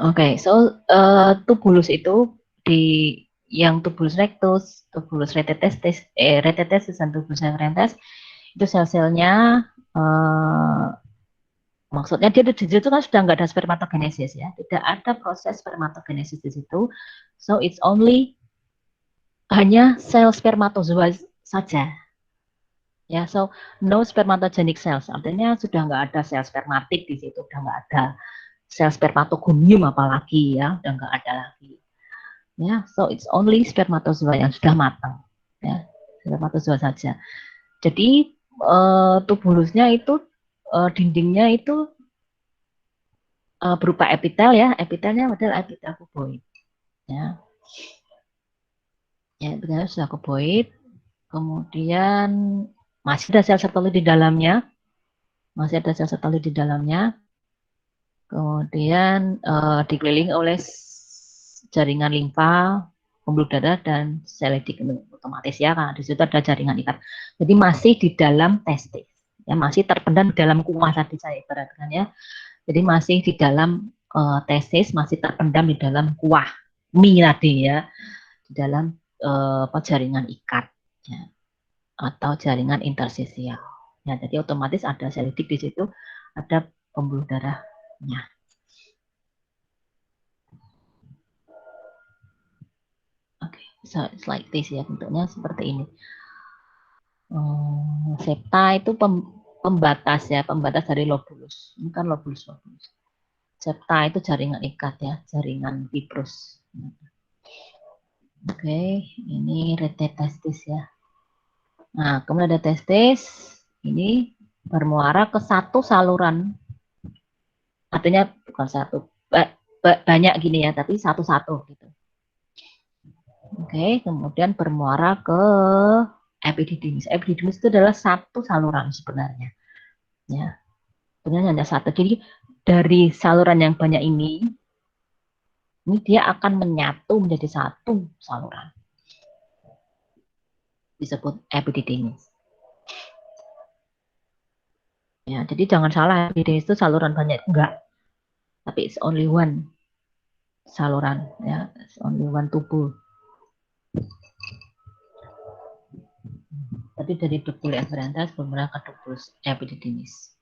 Oke, so tubulus itu di yang tubulus rectus, tubulus retetestis, retetestis dan tubulus efferentes itu sel-selnya maksudnya dia di situ kan sudah nggak ada spermatogenesis ya, tidak ada proses spermatogenesis di situ, so it's only hanya sel spermatozoa saja. Ya, so no spermatogenic cells, artinya sudah nggak ada sel spermatik di situ, udah nggak ada sel spermatogonium apalagi ya, udah nggak ada lagi. Ya, so it's only spermatozoa yang sudah matang. Ya, spermatozoa saja. Jadi tubulusnya itu dindingnya itu berupa epitel ya, epitelnya adalah epitel kuboid. Ya, ya epitelnya sudah kuboid. Kemudian masih ada sel setolit di dalamnya, masih ada sel setolit di dalamnya. Kemudian dikelilingi oleh jaringan limfa, pembuluh darah dan seledik otomatis ya, karena di situ ada jaringan ikat. Jadi masih di dalam testis, ya masih terpendam di dalam kuah tadi saya ibaratkan ya. Jadi masih di dalam testis, masih terpendam di dalam kuah mie tadi ya, di dalam jaringan ikat ya, atau jaringan intersisial. Ya, jadi otomatis ada selidik di situ, ada pembuluh darahnya. Oke, so it's like this ya, bentuknya seperti ini. Septa itu pembatas ya, pembatas dari lobulus. Ini kan lobulus. Septa itu jaringan ikat ya, jaringan fibrus. Oke, ini retetestis ya. Nah, kemudian ada testis, ini bermuara ke satu saluran. Artinya bukan satu, banyak gini ya, tapi satu-satu gitu. Oke, kemudian bermuara ke epididymis. Epididymis itu adalah satu saluran sebenarnya. Ya, sebenarnya hanya satu. Jadi dari saluran yang banyak ini dia akan menyatu menjadi satu saluran. Disebut epididymis. Ya, jadi jangan salah, epididymis itu saluran banyak, enggak. Tapi it's only one saluran, ya, it's only one tubul. Tapi dari ductuli efferentes bermuara ke ductus epididymis.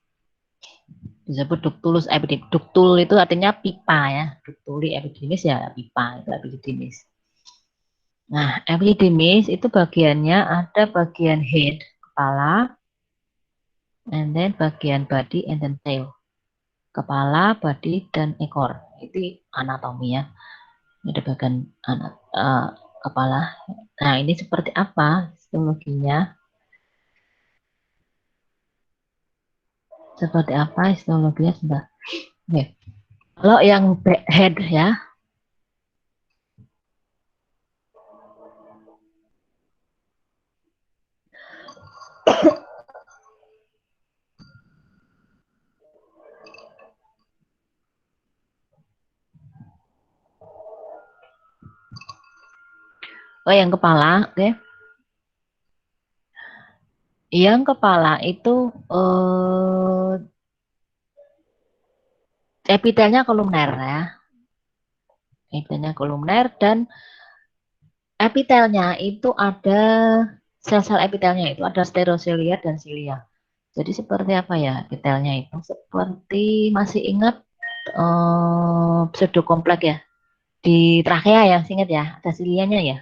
Disebut ductulus epididymis. Ductul itu artinya pipa ya. Ductuli epididymis ya pipa, itu epididymis. Nah, epididymis itu bagiannya ada bagian head, kepala, and then bagian body, and then tail. Kepala, body, dan ekor. Itu anatomi ya. Ada bagian kepala. Nah, ini seperti apa histologinya? Seperti apa histologinya sudah. Oke. Kalau yang head ya. Oh, yang kepala, oke. Yang kepala itu epitelnya kolumner ya. Epitelnya kolumner dan epitelnya itu ada sel-sel epitelnya itu ada stereocilia dan cilia. Jadi seperti apa ya epitelnya itu? Seperti masih ingat pseudokompleks ya di trakea ya, ingat ya, ada silianya ya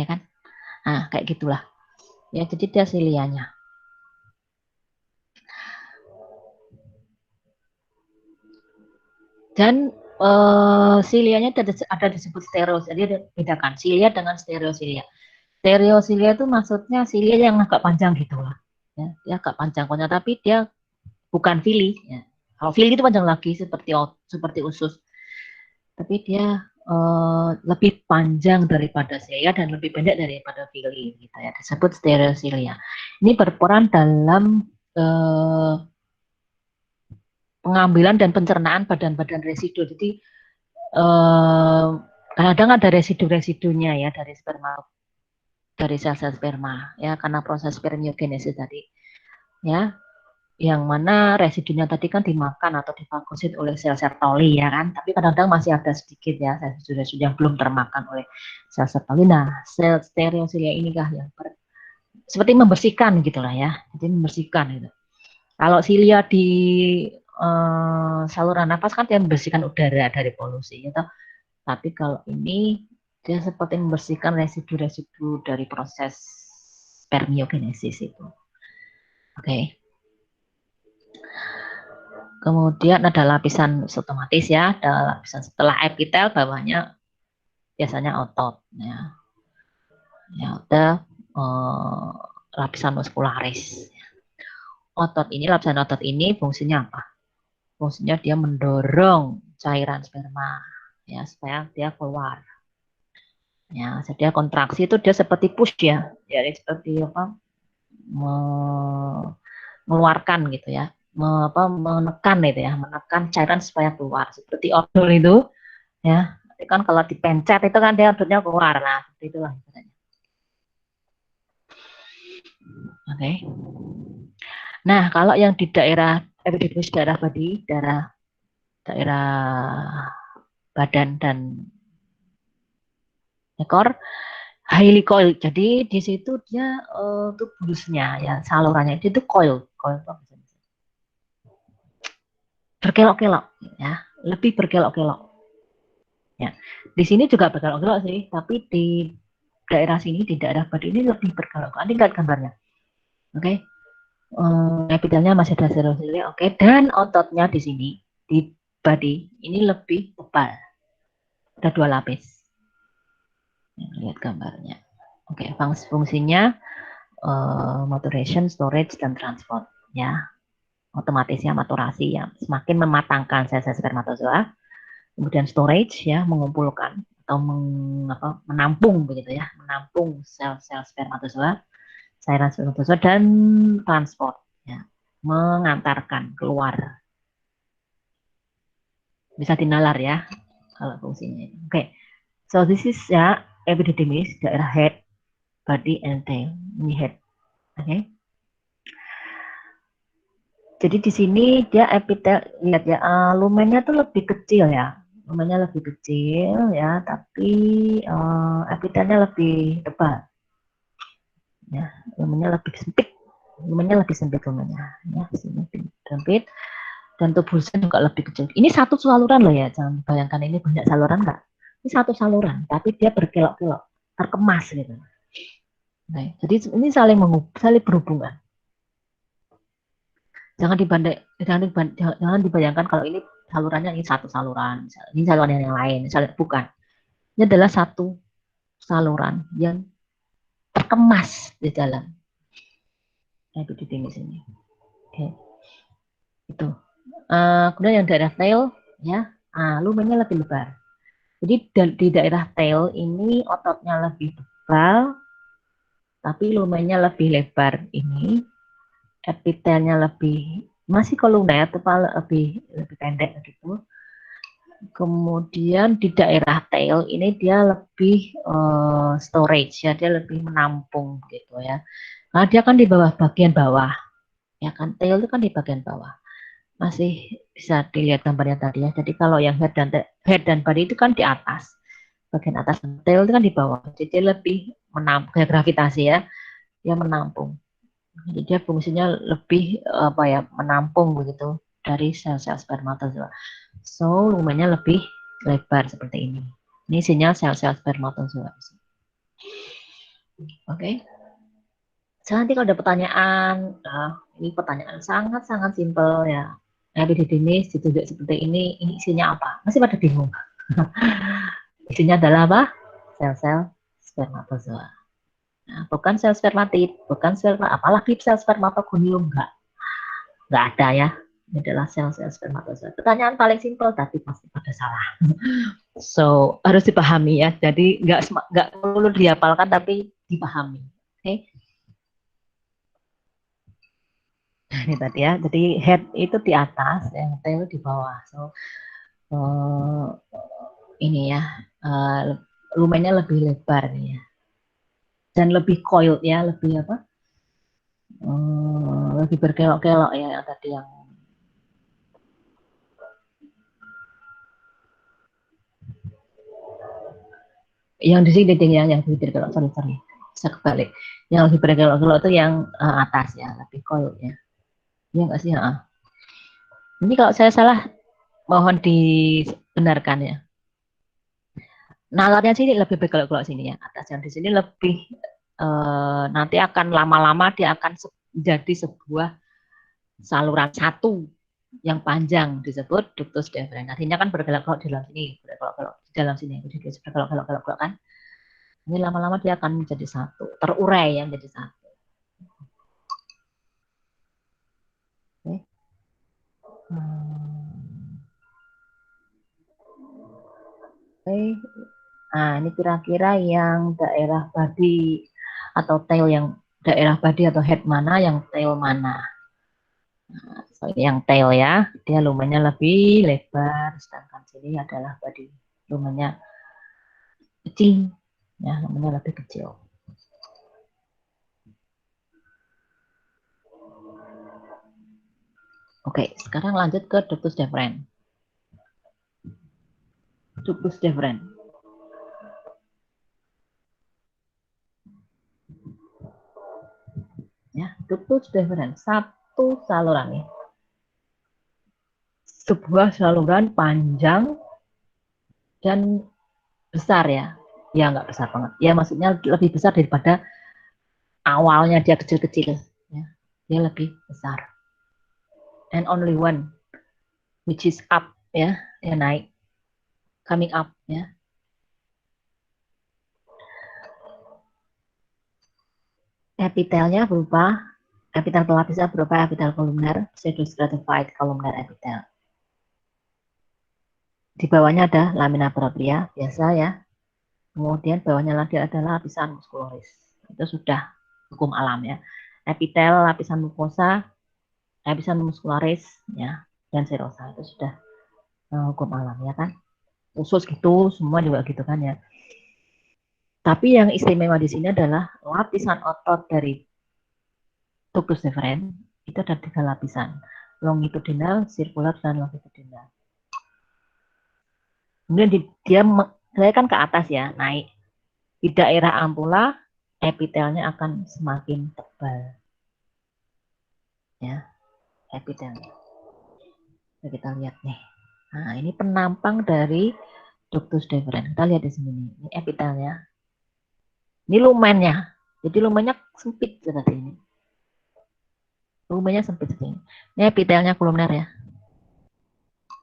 kan? Nah, kayak gitulah. Ya, jadi dia silianya. Dan silianya ada disebut stereo, jadi bedakan silia dengan stereosilia. Stereosilia itu maksudnya silia yang agak panjang gitu lah. Ya, dia agak panjang pokoknya, tapi dia bukan fili. Ya. Kalau fili itu panjang lagi seperti usus, tapi dia lebih panjang daripada silia dan lebih pendek daripada fili. Gitu ya. Disebut stereosilia. Ini berperan dalam pengambilan dan pencernaan badan-badan residu. Jadi kadang-kadang ada residu-residunya ya dari sperma, dari sel-sel sperma ya, karena proses spermiogenesis tadi ya, yang mana residunya tadi kan dimakan atau difagosit oleh sel Sertoli ya kan, tapi kadang-kadang masih ada sedikit ya residu-residu yang belum termakan oleh sel Sertoli. Nah, sel stereosilia ini kah yang seperti membersihkan gitulah ya, jadi membersihkan gitu. Kalau silia di saluran nafas kan dia membersihkan udara dari polusi gitu. Tapi kalau ini dia seperti membersihkan residu-residu dari proses spermiogenesis itu. Oke. Kemudian ada lapisan otomatis ya, ada lapisan setelah epitel, bawahnya biasanya otot ya. Ya ada lapisan muskularis. Lapisan otot ini fungsinya apa? Fungsinya dia mendorong cairan sperma ya supaya dia keluar. Ya, jadi kontraksi itu dia seperti push ya, jadi seperti apa? Mengeluarkan gitu ya, menekan itu ya, menekan cairan supaya keluar seperti odol itu ya. Tapi kan kalau dipencet itu kan dia odolnya keluar, nah seperti itulah. Oke. Nah, kalau yang di daerah epididymis, daerah badi, daerah badan dan ekor, highly coil. Jadi di situ dia tubusnya ya, salurannya itu coil berkelok-kelok ya, lebih berkelok-kelok. Ya. Di sini juga berkelok-kelok sih, tapi di daerah sini, di daerah badi ini lebih berkelok. Nanti lihat gambarnya. Oke. Epitelnya masih ada stereosilia, oke. Dan ototnya di sini, di badi ini lebih tebal. Ada 2 lapis. Lihat gambarnya. Oke, fungsinya maturation, storage, dan transport ya. Otomatisnya maturasi ya, semakin mematangkan sel-sel spermatozoa. Kemudian storage ya, mengumpulkan atau menampung begitu ya, menampung sel-sel spermatozoa, cairan spermatozoa, dan transport ya, mengantarkan keluar. Bisa dinalar ya kalau fungsinya. Oke. So this is ya epididymis, daerah head, body, and tail. Ini head. Oke. Jadi di sini dia epitel, lihat ya, lumennya tuh lebih kecil ya, lumennya lebih kecil ya, tapi epitelnya lebih tebal, ya, lumennya lebih sempit, lumennya, ya, sempit, dan tubusnya juga lebih kecil. Ini satu saluran loh ya, jangan bayangkan ini banyak saluran enggak. Ini satu saluran, tapi dia berkelok-kelok, terkemas gitu. Nah, jadi ini saling berhubungan. Jangan dibayangkan kalau ini salurannya ini satu saluran, ini saluran yang lain, bukan. Ini adalah satu saluran yang terkemas di dalam epididymis ini. Oke. Itu. Kemudian yang daerah tail ya, lumennya lebih lebar. Jadi di daerah tail ini ototnya lebih tebal, tapi lumennya lebih lebar ini. Epitelnya masih koluner, tebal, lebih pendek gitu. Kemudian di daerah tail ini dia lebih storage ya, dia lebih menampung gitu ya. Nah, dia kan di bagian bawah. Ya kan, tail itu kan di bagian bawah. Masih bisa dilihat gambarnya tadi ya. Jadi kalau yang head dan body itu kan di atas. Bagian atas, tail itu kan di bawah. Jadi dia lebih menampung, kayak gravitasi ya. Dia menampung. Jadi dia fungsinya lebih menampung begitu dari sel-sel spermatozoa. So lumennya lebih lebar seperti ini. Ini isinya sel-sel spermatozoa. Oke. So, nanti kalau ada pertanyaan, ini pertanyaan sangat-sangat simpel ya. Epididymis ditunjuk seperti ini isinya apa? Masih pada bingung. Isinya adalah apa? Sel-sel spermatozoa. Nah, bukan sel spermatid, bukan apalagi sel spermatogonium, nggak ada ya. Ini adalah sel-sel spermatozoa. Pertanyaan paling simpel tapi pasti pada salah. So harus dipahami ya. Jadi nggak perlu dihafalkan tapi dipahami. Oke. Okay? Nah, ini tadi ya. Jadi head itu di atas, yang tail di bawah. So ini ya, lumennya lebih lebar nih ya. Dan lebih coiled ya, lebih apa? Lebih berkelok-kelok ya yang tadi yang di sini yang lebih berkelok, sorry, bisa kebalik. Yang lebih berkelok-kelok itu yang atas ya, lebih coiled ya. Iya nggak sih? Ini kalau saya salah, mohon dibenarkan ya. Nalarnya sini lebih berkelok-kelok sini ya, atas yang di sini lebih nanti akan lama-lama dia akan menjadi sebuah saluran satu yang panjang disebut ductus deferens. Artinya kan berkelok-kelok di dalam sini, berkelok-kelok di dalam sini, jadi berkelok-kelok kan. Ini lama-lama dia akan menjadi satu, terurai ya menjadi satu. Oke. Oke. Nah, ini kira-kira yang daerah body atau tail yang daerah body atau head mana, yang tail mana. Nah, so ini yang tail ya, dia lumennya lebih lebar, sedangkan sini adalah body, lumennya kecil, ya, lumennya lebih kecil. Oke, sekarang lanjut ke ductus deferens. Ductus deferens. Ya, ductus deferens, satu saluran ya. Sebuah saluran panjang dan besar ya. Ya nggak besar banget. Ya maksudnya lebih besar daripada awalnya dia kecil-kecil. Ya. Dia lebih besar. And only one, which is up ya, dia naik, coming up ya. Epitelnya berupa epitel pelapisnya berupa epitel kolumner, pseudostratified columnar epitel. Di bawahnya ada lamina propria, biasa ya. Kemudian bawahnya lagi adalah lapisan muscularis. Itu sudah hukum alam ya. Epitel, lapisan mukosa, lapisan muscularis ya, dan serosa itu sudah hukum alam ya kan. Usus gitu, semua juga gitu kan ya. Tapi yang istimewa di sini adalah lapisan otot dari ductus deferens itu ada 3 lapisan, longitudinal, sirkular, dan longitudinal. Kemudian dia kan ke atas ya, naik. Di daerah ampula, epitelnya akan semakin tebal. Ya, epitelnya. Kita lihat nih. Nah, ini penampang dari ductus deferens. Kita lihat di sini. Ini epitelnya. Ini lumennya. Jadi lumennya sempit seperti ini. Lumennya sempit seperti ini. Ini epitelnya kolumner ya.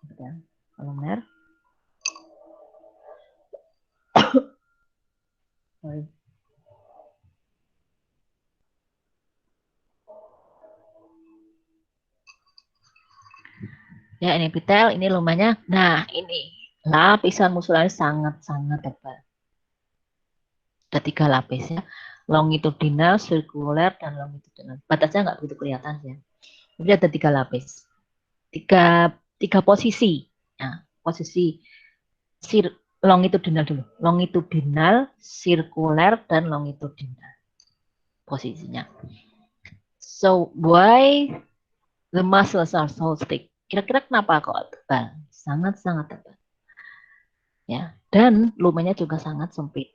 Epitel kolumner. Sorry. Ya, ini epitel, ini lumennya. Nah, ini lapisan muscularis sangat-sangat tebal. Ada 3 lapis ya. Longitudinal, sirkuler, dan longitudinal. Batasnya nggak begitu kelihatan ya. Jadi ada 3 lapis. Tiga posisi. Nah, posisi longitudinal dulu. Longitudinal, sirkuler, dan longitudinal. Posisinya. So, why the muscles are so thick? Kira-kira kenapa kok tebal? Sangat-sangat tebal. Ya, dan lumennya juga sangat sempit.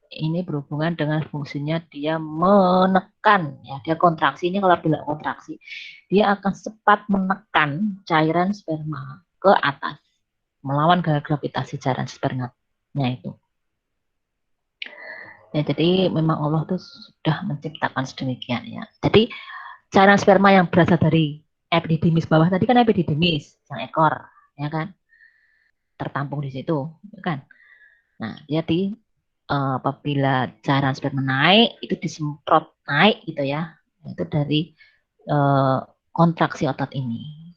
Ini berhubungan dengan fungsinya dia menekan, ya, dia kontraksi. Ini kalau bilang kontraksi, dia akan cepat menekan cairan sperma ke atas, melawan gaya gravitasi cairan spermanya itu. Ya, jadi memang Allah tuh sudah menciptakan sedemikian ya. Jadi cairan sperma yang berasal dari epididymis bawah tadi kan epididymis, yang ekor, ya kan, tertampung di situ, ya kan. Nah, dia apabila cairan sperma naik itu disemprot naik gitu ya, itu dari kontraksi otot ini.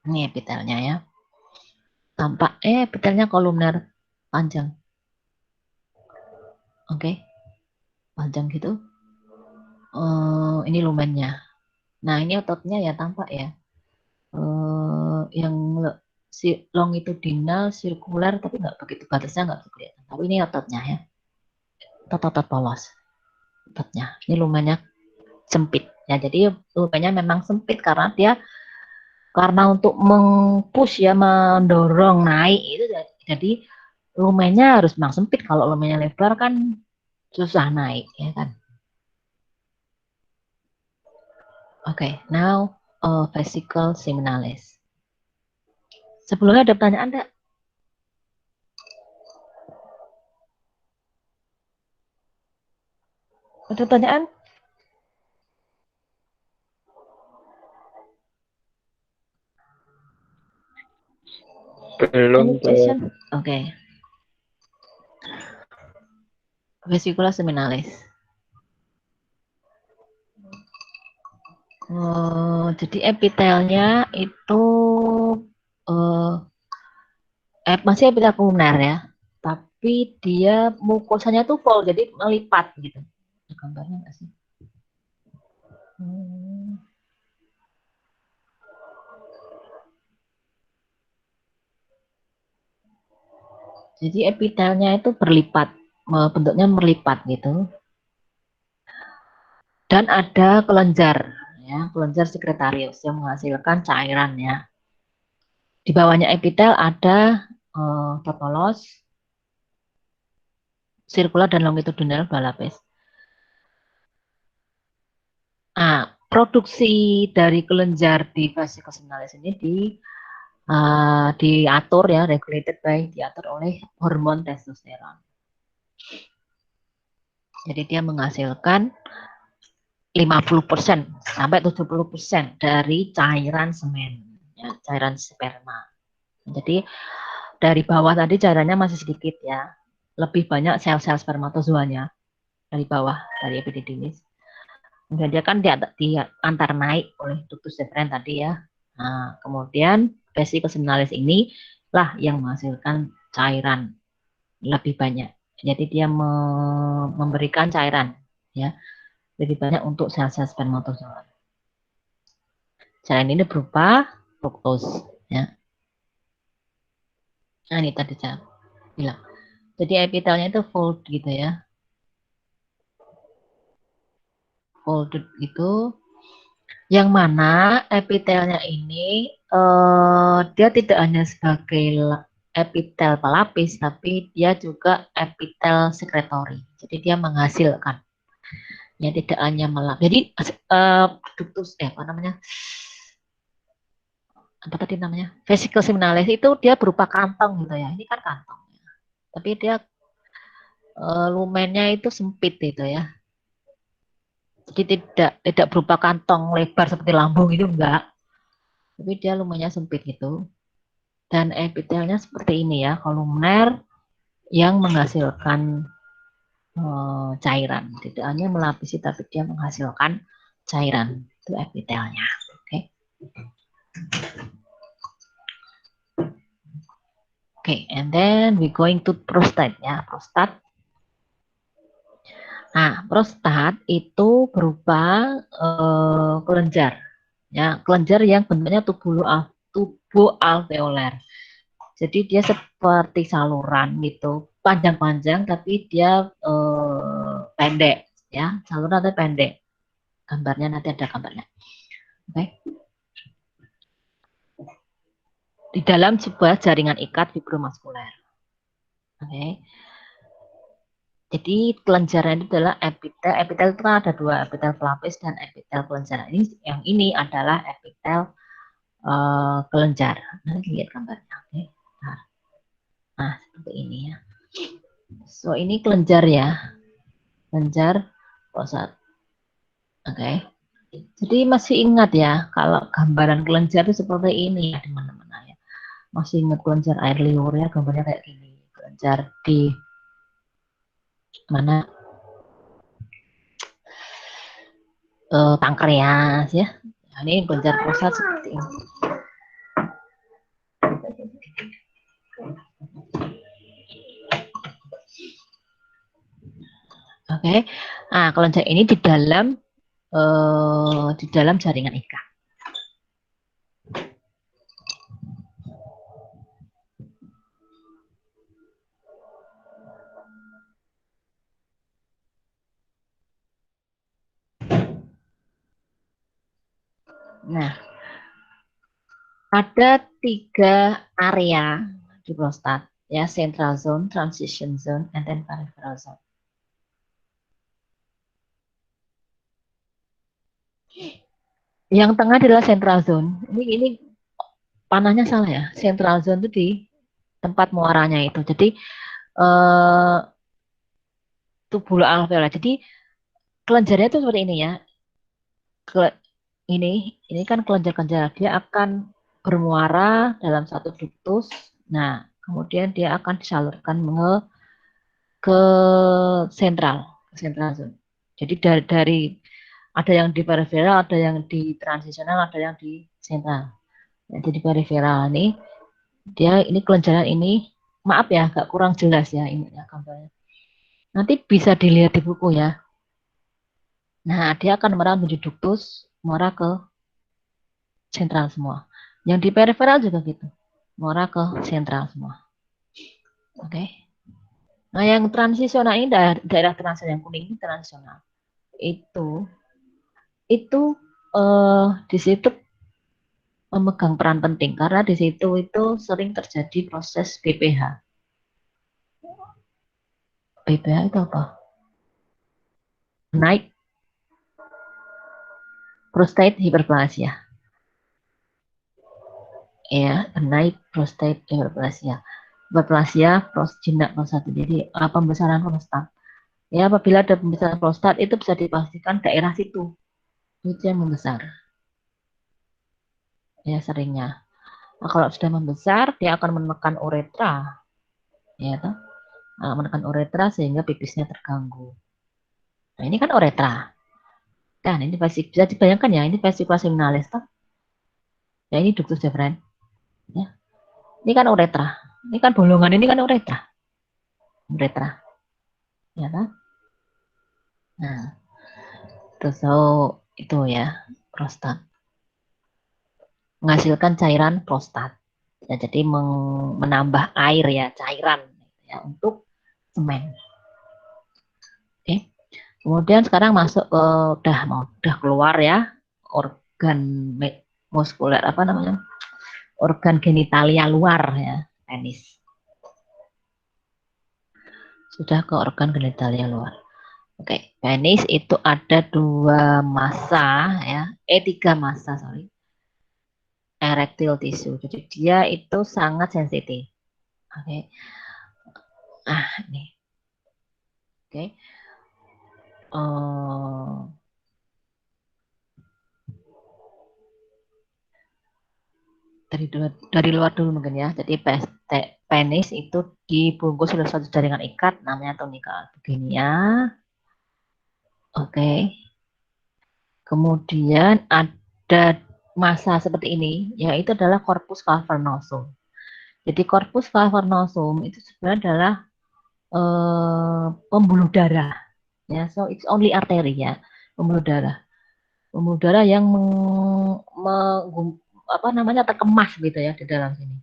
Ini epitelnya ya. Tampak epitelnya kolumner panjang. Oke. Panjang gitu. Ini lumennya. Nah, ini ototnya ya tampak ya. Yang longitudinal, sirkuler, tapi nggak begitu batasnya nggak begitu kelihatan. Tapi ini ototnya ya. Otot-otot polos. Ototnya. Ini lumennya sempit. Ya, jadi lumennya memang sempit karena untuk mengpush ya, mendorong naik itu, jadi lumennya harus memang sempit. Kalau lumennya lebar kan susah naik ya kan. Oke, now vesicle seminalis. Sebelumnya ada pertanyaan enggak? Ada pertanyaan? Belum, Any question? Oke. Vesicula seminalis. Jadi epitelnya itu masih epitel pulmoner ya, tapi dia mukosanya tuh full, jadi melipat gitu. Ada gambarnya nggak sih? Jadi epitelnya itu berlipat, bentuknya melipat gitu. Dan ada kelenjar, ya, kelenjar sekretarius yang menghasilkan cairan ya. Di bawahnya epitel ada topolos, sirkular dan longitudinal dua lapis. Nah, produksi dari kelenjar di vesicle seminalis ini diatur ya, diatur oleh hormon testosteron. Jadi dia menghasilkan 50% sampai 70% dari cairan semen, ya, cairan sperma. Jadi dari bawah tadi cairannya masih sedikit ya, lebih banyak sel-sel spermatozoanya dari bawah, dari epididymis. Kemudian dia kan diantar naik oleh ductus deferens tadi ya. Nah, kemudian vesicle seminalis ini lah yang menghasilkan cairan lebih banyak. Jadi dia memberikan cairan ya lebih banyak untuk sel-sel spermatozoa. Cairan ini berupa fruktos ya. Nah, ini tadi saya bilang. Jadi epitelnya itu fold gitu ya. Folded gitu. Yang mana epitelnya ini dia tidak hanya sebagai epitel pelapis, tapi dia juga epitel sekretori. Jadi dia menghasilkan. Ya tidak hanya melap. Jadi ductus apa namanya? Apa tadi namanya? Vesicle seminalis itu dia berupa kantong gitu ya. Ini kan kantong. Tapi dia lumennya itu sempit itu ya. Jadi tidak berupa kantong lebar seperti lambung itu enggak. Tapi dia lumennya sempit gitu. Dan epitelnya seperti ini ya, kolumner yang menghasilkan cairan. Tidak hanya melapisi tapi dia menghasilkan cairan. Itu epitelnya. Oke. Okay, and then we going to prostat ya, prostat. Nah, prostat itu berupa kelenjar, ya, kelenjar yang bentuknya tubuh alveoler. Jadi dia seperti saluran gitu, panjang-panjang tapi dia pendek, ya, saluran tapi pendek. Gambarnya nanti ada gambarnya. Oke. Okay. Di dalam sebuah jaringan ikat fibromuskuler. Oke. Okay. Jadi kelenjar itu adalah epitel. Epitel itu kan ada dua, epitel pelapis dan epitel kelenjar. Yang ini adalah epitel kelenjar. Nanti lihat gambarnya. Oke. Nah, seperti ini ya. So ini kelenjar ya, kelenjar prostat. Oke. Jadi masih ingat ya, kalau gambaran kelenjar itu seperti ini ya teman-teman ya. Masih ingat kelenjar air liurnya gambarnya kayak gini. Kelenjar di mana pankreas ya. Nah, ini kelenjar prostat seperti ini. Oke, nah kelenjar ini di dalam jaringan ikat. Nah, ada 3 area di prostat ya, central zone, transition zone, and then peripheral zone. Yang tengah adalah central zone. Ini panahnya salah ya. Central zone itu di tempat muaranya itu. Jadi tubul alveolar. Jadi kelenjarnya itu seperti ini ya. Ini kan kelenjar-kelenjar, dia akan bermuara dalam satu ductus. Nah, kemudian dia akan disalurkan ke central zone. Jadi dari ada yang di peripheral, ada yang di transisional, ada yang di central. Nah, jadi peripheral ini kelenjaran ini, maaf ya, agak kurang jelas ya ini ya gambarnya. Nanti bisa dilihat di buku ya. Nah, dia akan mengarah menuju ductus, mengarah ke sentral semua. Yang di peripheral juga gitu, mengarah ke sentral semua. Oke. Nah, yang transisional ini daerah transisional yang kuning ini transisional. Itu di situ memegang peran penting karena di situ itu sering terjadi proses BPH. BPH itu apa? Naik prostate hyperplasia. Ya, naik prostate hyperplasia. Hyperplasia jinak prostat. Jadi pembesaran prostat. Ya, apabila ada pembesaran prostat itu bisa dipastikan daerah situ itu yang membesar. Ya, seringnya. Nah, kalau sudah membesar, dia akan menekan uretra. Ya, toh? Nah, menekan uretra sehingga pipisnya terganggu. Nah, ini kan uretra. Kan ini bisa dibayangkan ya, ini vesicula seminalis toh. Ya, ini ductus deferens. Ya. Ini kan uretra. Ini kan bolongan ini kan uretra. Uretra. Ya kan? Nah, terus itu ya, prostat. Menghasilkan cairan prostat. Ya, jadi menambah air ya, cairan ya untuk semen. Oke. Kemudian sekarang masuk ke udah keluar ya organ muskuler apa namanya? Organ genitalia luar ya, penis. Sudah ke organ genitalia luar. Oke, penis itu ada 2 massa ya, 3 massa sorry. Erectile tissue. Jadi dia itu sangat sensitif. Oke. Nih. Oke. Dari luar dulu mungkin ya. Jadi penis itu dibungkus oleh suatu jaringan ikat namanya tunica albuginea. Oke. Kemudian ada massa seperti ini, yaitu adalah corpus cavernosum. Jadi corpus cavernosum itu sebenarnya adalah pembuluh darah. Ya, so it's only artery ya, pembuluh darah. Pembuluh darah yang apa namanya terkemas gitu ya di dalam sini.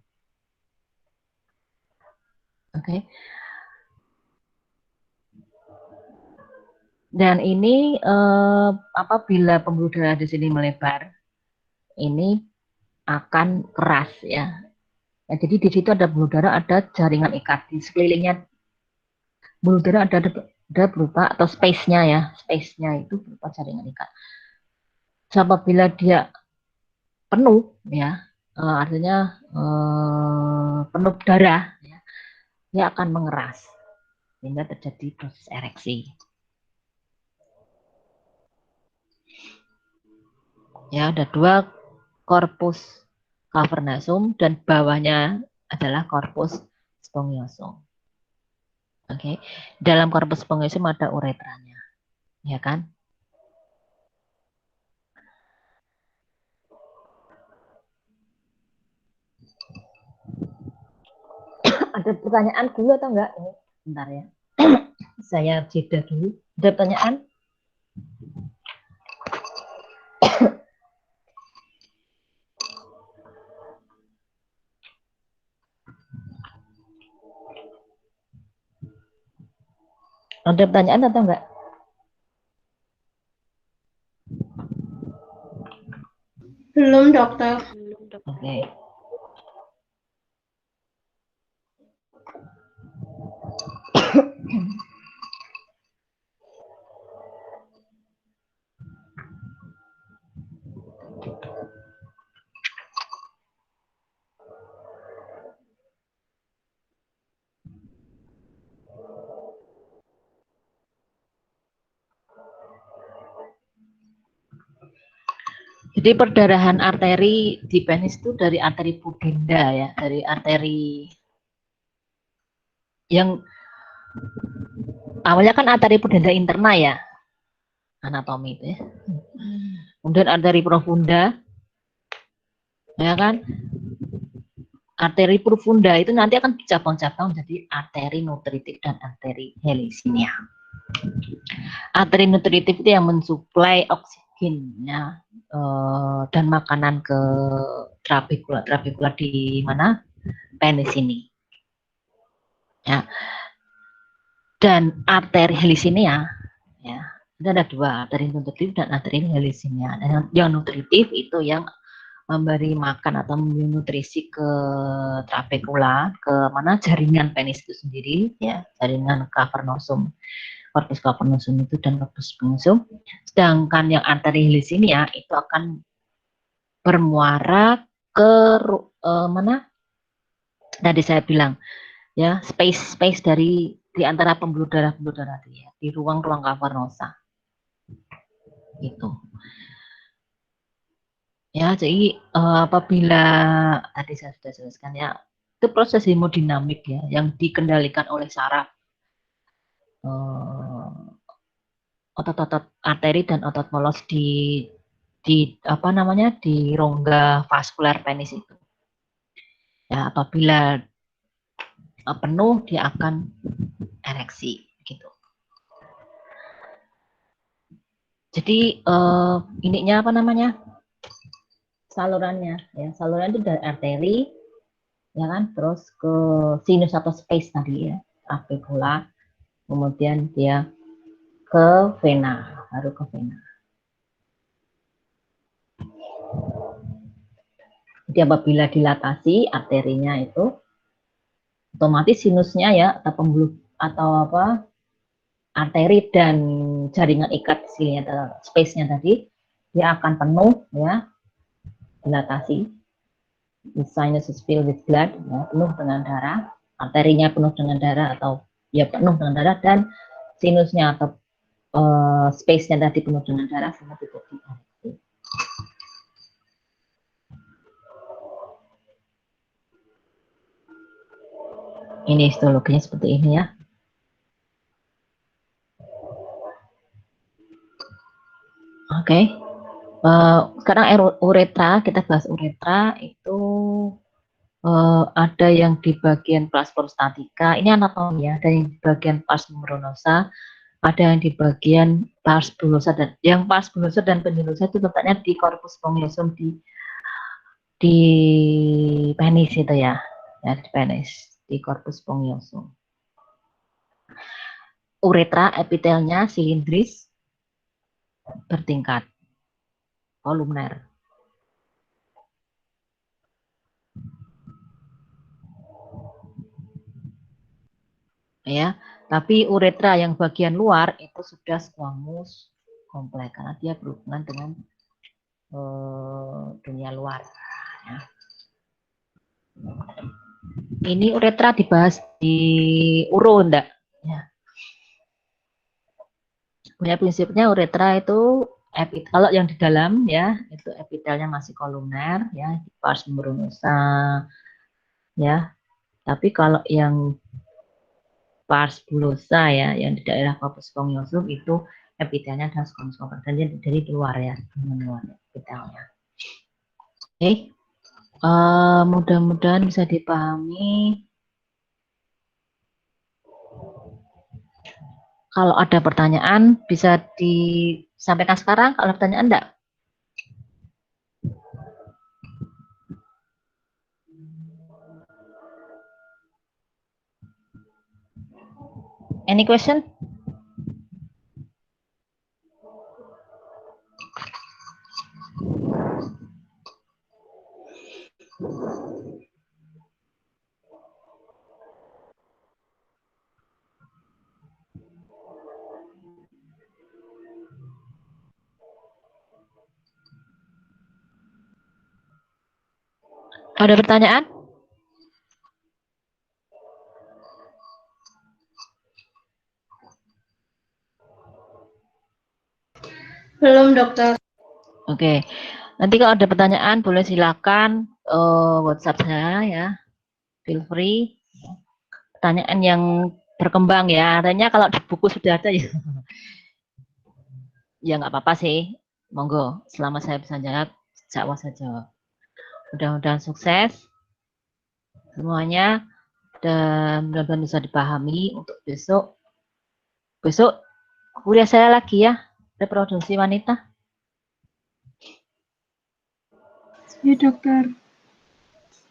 Oke. Dan ini apabila pembuluh darah di sini melebar, ini akan keras ya. Nah, jadi di situ ada pembuluh darah, ada jaringan ikat di sekelilingnya. Pembuluh darah ada berupa atau space-nya ya, space-nya itu berupa jaringan ikat. So, apabila dia penuh ya, artinya penuh darah, ya, dia akan mengeras sehingga terjadi proses ereksi. Ya, ada 2 korpus cavernasum dan bawahnya adalah korpus spongiosum. Oke, dalam korpus spongiosum ada uretranya, ya kan? Ada pertanyaan dulu atau enggak? Ini bentar ya. Saya jeda dulu. Ada pertanyaan? Ada pertanyaan atau enggak? Belum, dokter. Belum, dokter. Oke. Jadi perdarahan arteri di penis itu dari arteri pudenda ya, dari arteri yang awalnya kan arteri pudenda interna ya, anatomi itu ya. Kemudian arteri profunda, ya kan? Arteri profunda itu nanti akan cabang-cabang jadi arteri nutritif dan arteri helicinia. Arteri nutritif itu yang mensuplai oksigennya dan makanan ke trabekula di mana? Penis ini. Ya. Dan arteri helicinia, ya, itu ada 2, arteri nutritif dan arteri helicinia. Dan yang nutritif itu yang memberi makan atau memberi nutrisi ke trabekula, ke mana jaringan penis itu sendiri, ya, jaringan cavernosum, corpus cavernosum itu dan corpus spongiosum. Sedangkan yang arteri helicinia itu akan bermuara ke mana? Tadi saya bilang, ya, space dari di antara pembuluh darah ya, di ruang-ruang cavernosa. Itu. Ya, jadi apabila tadi saya sudah jelaskan ya, itu proses hemodinamik ya yang dikendalikan oleh saraf, otot-otot arteri dan otot polos di apa namanya, di rongga vaskuler penis itu. Ya, apabila penuh dia akan ereksi gitu. Jadi ininya apa namanya? Salurannya ya, saluran itu dari arteri ya kan, terus ke sinus atau space tadi ya, trabekula, kemudian dia ke vena, baru ke vena. Jadi apabila dilatasi arterinya itu otomatis sinusnya ya, atau pembuluh atau apa, arteri dan jaringan ikat sini atau space-nya tadi dia akan penuh ya, dilatasi. The sinus is filled with blood, ya, penuh dengan darah, arterinya penuh dengan darah atau ya penuh dengan darah, dan sinusnya atau space-nya tadi penuh dengan darah, sehingga terjadi ereksi. Ini histologinya seperti ini ya. Oke. Sekarang uretra, kita bahas uretra itu ada yang di bagian pars prostatica, ini anatomi ya, ada yang di bagian pars membranosa, ada yang di bagian pars bullosa, dan yang pars bullosa dan pendilosa itu letaknya di corpus spongiosum di penis itu ya, di penis, di corpus spongiosum. Uretra epitelnya silindris bertingkat, kolumner. Ya, tapi uretra yang bagian luar itu sudah squamous kompleks karena dia berhubungan dengan dunia luar. Ya. Ini uretra dibahas di uro enggak? Ya. Punya prinsipnya uretra itu Kalau yang di dalam ya itu epitelnya masih kolumner ya, di pars membranosa ya. Tapi kalau yang pars bullosa ya, yang di daerah corpus spongiosum itu epitelnya adalah squamous dan dari luar ya, luar epitelnya. Oke, mudah-mudahan bisa dipahami. Kalau ada pertanyaan bisa disampaikan sekarang. Kalau ada pertanyaan enggak? Any question? Ada pertanyaan? Belum, dokter. Oke, nanti kalau ada pertanyaan boleh silakan WhatsApp saya ya. Feel free. Pertanyaan yang berkembang ya. Artinya kalau di buku sudah ada ya, ya nggak apa-apa sih. Monggo, selama saya bisa jawab, saya jawab. Mudah-mudahan sukses semuanya dan mudah-mudahan bisa dipahami untuk besok. Besok kuliah saya lagi ya, reproduksi wanita. Ya dokter,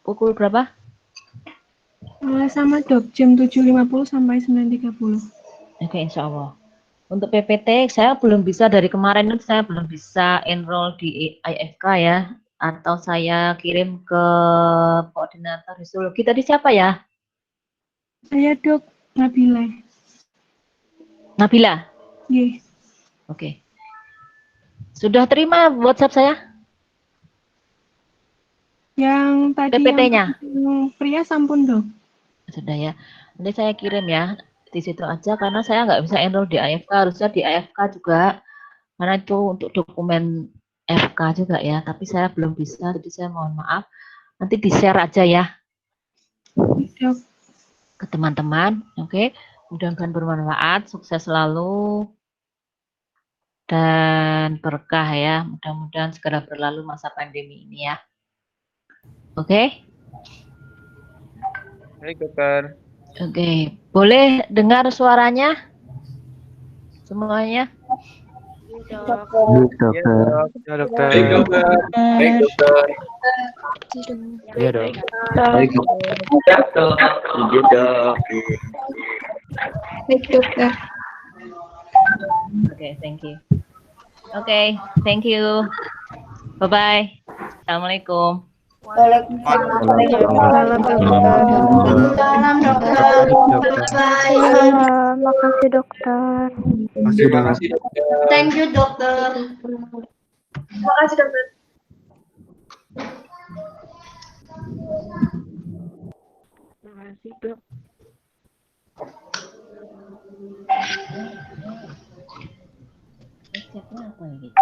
Pukul berapa? sama dok, jam 7.50 sampai 9.30. Oke, insya Allah. Untuk PPT saya belum bisa, dari kemarin itu saya belum bisa enroll di IFK ya, atau saya kirim ke koordinator histologi. Tadi siapa ya? Saya dok, Nabila. Nabila. Ye. Oke. Sudah terima WhatsApp saya? Yang tadi PPT-nya? yang pria sampun dok. Sudah ya. Nanti saya kirim ya di situ aja karena saya nggak bisa enroll di IFK. Harusnya di IFK juga karena itu untuk dokumen FK juga ya. Tapi saya belum bisa, jadi saya mohon maaf. Nanti di share aja ya Dok. ke teman-teman. Oke. Mudah-mudahan bermanfaat. Sukses selalu dan berkah ya. Mudah-mudahan segera berlalu masa pandemi ini ya. Oke. Baik, dokter. Oke, boleh dengar suaranya semuanya? Baik, Iya, dokter. dok. Ya, dokter. Baik dokter. Baik dokter. Iya, dok. Baik, dokter. Iya, dok. Baik, dokter. Oke, thank you. Oke, thank you. Bye-bye. Assalamualaikum. Waalaikumsalam. Salam dokter. Makasih dokter. Masih, Terima dok. kasih dokter. Thank you, dokter. Makasih, dokter. Makasih dok. Siapnya apa ya gitu?